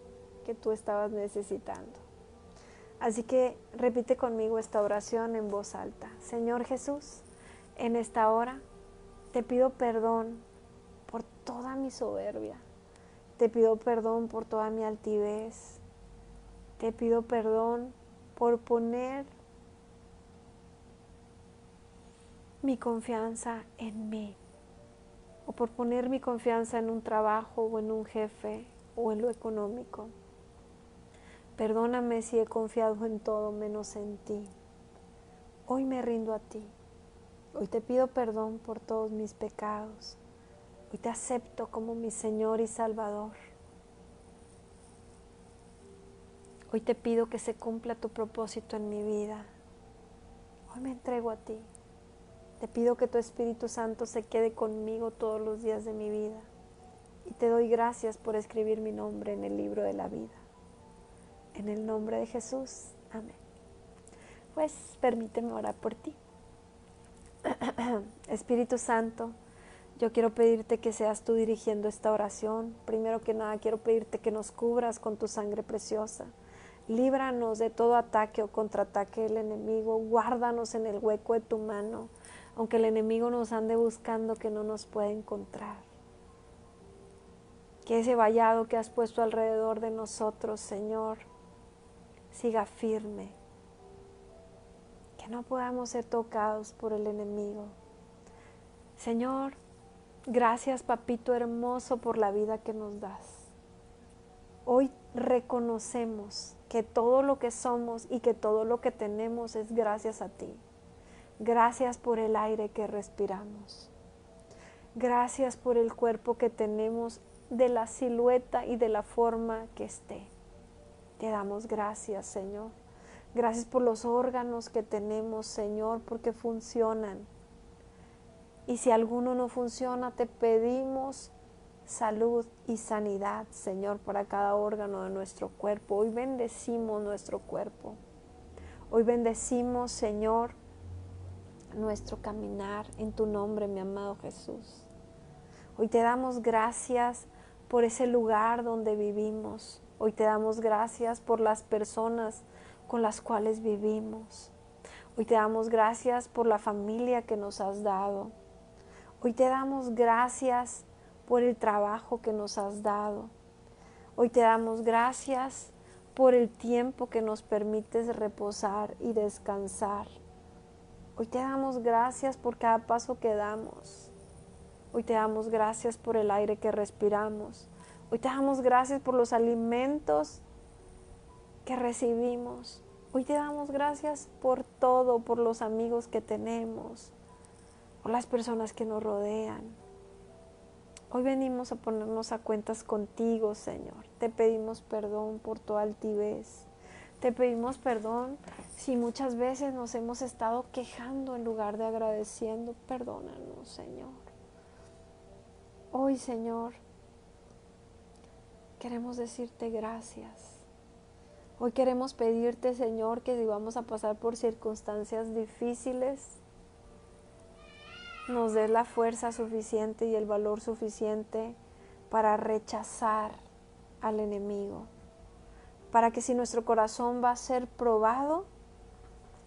que tú estabas necesitando. Así que repite conmigo esta oración en voz alta. Señor Jesús, en esta hora te pido perdón por toda mi soberbia. Te pido perdón por toda mi altivez. Te pido perdón por poner mi confianza en mí, o por poner mi confianza en un trabajo o en un jefe o en lo económico. Perdóname si he confiado en todo menos en ti. Hoy me rindo a ti. Hoy te pido perdón por todos mis pecados. Hoy te acepto como mi Señor y Salvador. Hoy te pido que se cumpla tu propósito en mi vida. Hoy me entrego a ti. Te pido que tu Espíritu Santo se quede conmigo todos los días de mi vida. Y te doy gracias por escribir mi nombre en el libro de la vida. En el nombre de Jesús. Amén. Pues permíteme orar por ti. Espíritu Santo, yo quiero pedirte que seas tú dirigiendo esta oración. Primero que nada, quiero pedirte que nos cubras con tu sangre preciosa. Líbranos de todo ataque o contraataque del enemigo. Guárdanos en el hueco de tu mano, aunque el enemigo nos ande buscando, que no nos pueda encontrar. Que ese vallado que has puesto alrededor de nosotros, Señor, siga firme. Que no podamos ser tocados por el enemigo. Señor, gracias, papito hermoso, por la vida que nos das. Hoy reconocemos que todo lo que somos y que todo lo que tenemos es gracias a ti. Gracias por el aire que respiramos. Gracias por el cuerpo que tenemos, de la silueta y de la forma que esté. Te damos gracias, Señor. Gracias por los órganos que tenemos, Señor, porque funcionan. Y si alguno no funciona, te pedimos salud y sanidad, Señor, para cada órgano de nuestro cuerpo. Hoy bendecimos nuestro cuerpo. Hoy bendecimos, Señor, nuestro caminar en tu nombre, mi amado Jesús. Hoy te damos gracias por ese lugar donde vivimos. Hoy te damos gracias por las personas con las cuales vivimos. Hoy te damos gracias por la familia que nos has dado. Hoy te damos gracias por el trabajo que nos has dado. Hoy te damos gracias por el tiempo que nos permites reposar y descansar. Hoy te damos gracias por cada paso que damos. Hoy te damos gracias por el aire que respiramos. Hoy te damos gracias por los alimentos que recibimos. Hoy te damos gracias por todo, por los amigos que tenemos, por las personas que nos rodean. Hoy venimos a ponernos a cuentas contigo, Señor. Te pedimos perdón por tu altivez. Te pedimos perdón si muchas veces nos hemos estado quejando en lugar de agradeciendo. Perdónanos, Señor. Hoy, Señor, queremos decirte gracias. Hoy queremos pedirte, Señor, que si vamos a pasar por circunstancias difíciles, nos des la fuerza suficiente y el valor suficiente para rechazar al enemigo, para que si nuestro corazón va a ser probado,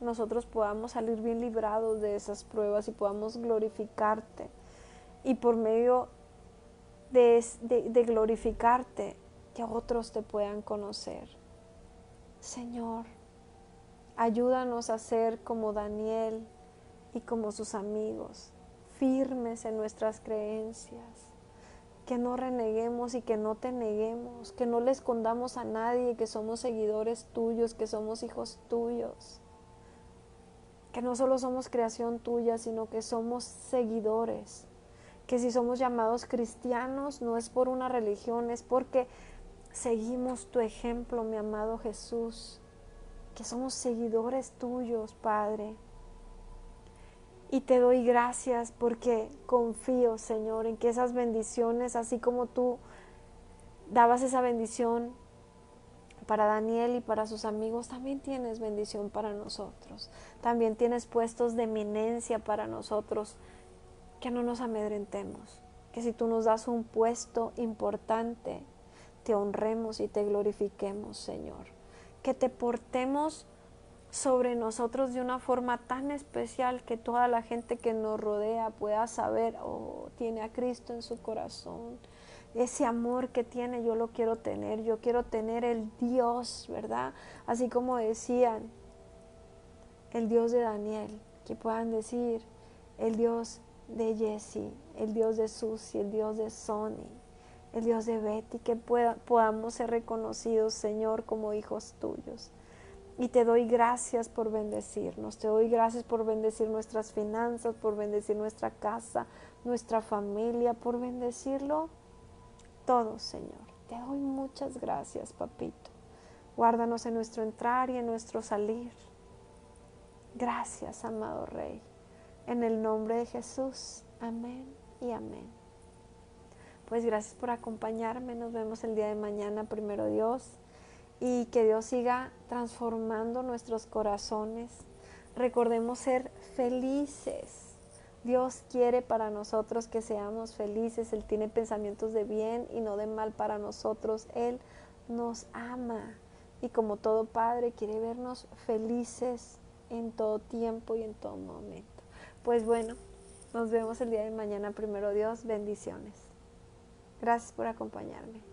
nosotros podamos salir bien librados de esas pruebas y podamos glorificarte. Y por medio de glorificarte, que otros te puedan conocer. Señor, ayúdanos a ser como Daniel y como sus amigos, firmes en nuestras creencias, que no reneguemos y que no te neguemos, que no le escondamos a nadie que somos seguidores tuyos, que somos hijos tuyos, que no solo somos creación tuya, sino que somos seguidores, que si somos llamados cristianos no es por una religión, es porque seguimos tu ejemplo, mi amado Jesús, que somos seguidores tuyos, Padre. Y te doy gracias porque confío, Señor, en que esas bendiciones, así como tú dabas esa bendición para Daniel y para sus amigos, también tienes bendición para nosotros. También tienes puestos de eminencia para nosotros, que no nos amedrentemos, que si tú nos das un puesto importante, te honremos y te glorifiquemos, Señor. Que te portemos sobre nosotros de una forma tan especial que toda la gente que nos rodea pueda saber, oh, tiene a Cristo en su corazón. Ese amor que tiene, yo lo quiero tener. Yo quiero tener el Dios, ¿verdad? Así como decían, el Dios de Daniel, que puedan decir, el Dios de Jessie, el Dios de Susie, el Dios de Sonny, el Dios de Betty, que podamos ser reconocidos, Señor, como hijos tuyos. Y te doy gracias por bendecirnos, te doy gracias por bendecir nuestras finanzas, por bendecir nuestra casa, nuestra familia, por bendecirlo todo, Señor. Te doy muchas gracias, papito. Guárdanos en nuestro entrar y en nuestro salir. Gracias, amado Rey. En el nombre de Jesús, amén y amén. Pues gracias por acompañarme, nos vemos el día de mañana, primero Dios. Y que Dios siga transformando nuestros corazones. Recordemos ser felices. Dios quiere para nosotros que seamos felices. Él tiene pensamientos de bien y no de mal para nosotros. Él nos ama. Y como todo padre quiere vernos felices en todo tiempo y en todo momento. Pues bueno, nos vemos el día de mañana, primero Dios. Bendiciones. Gracias por acompañarme.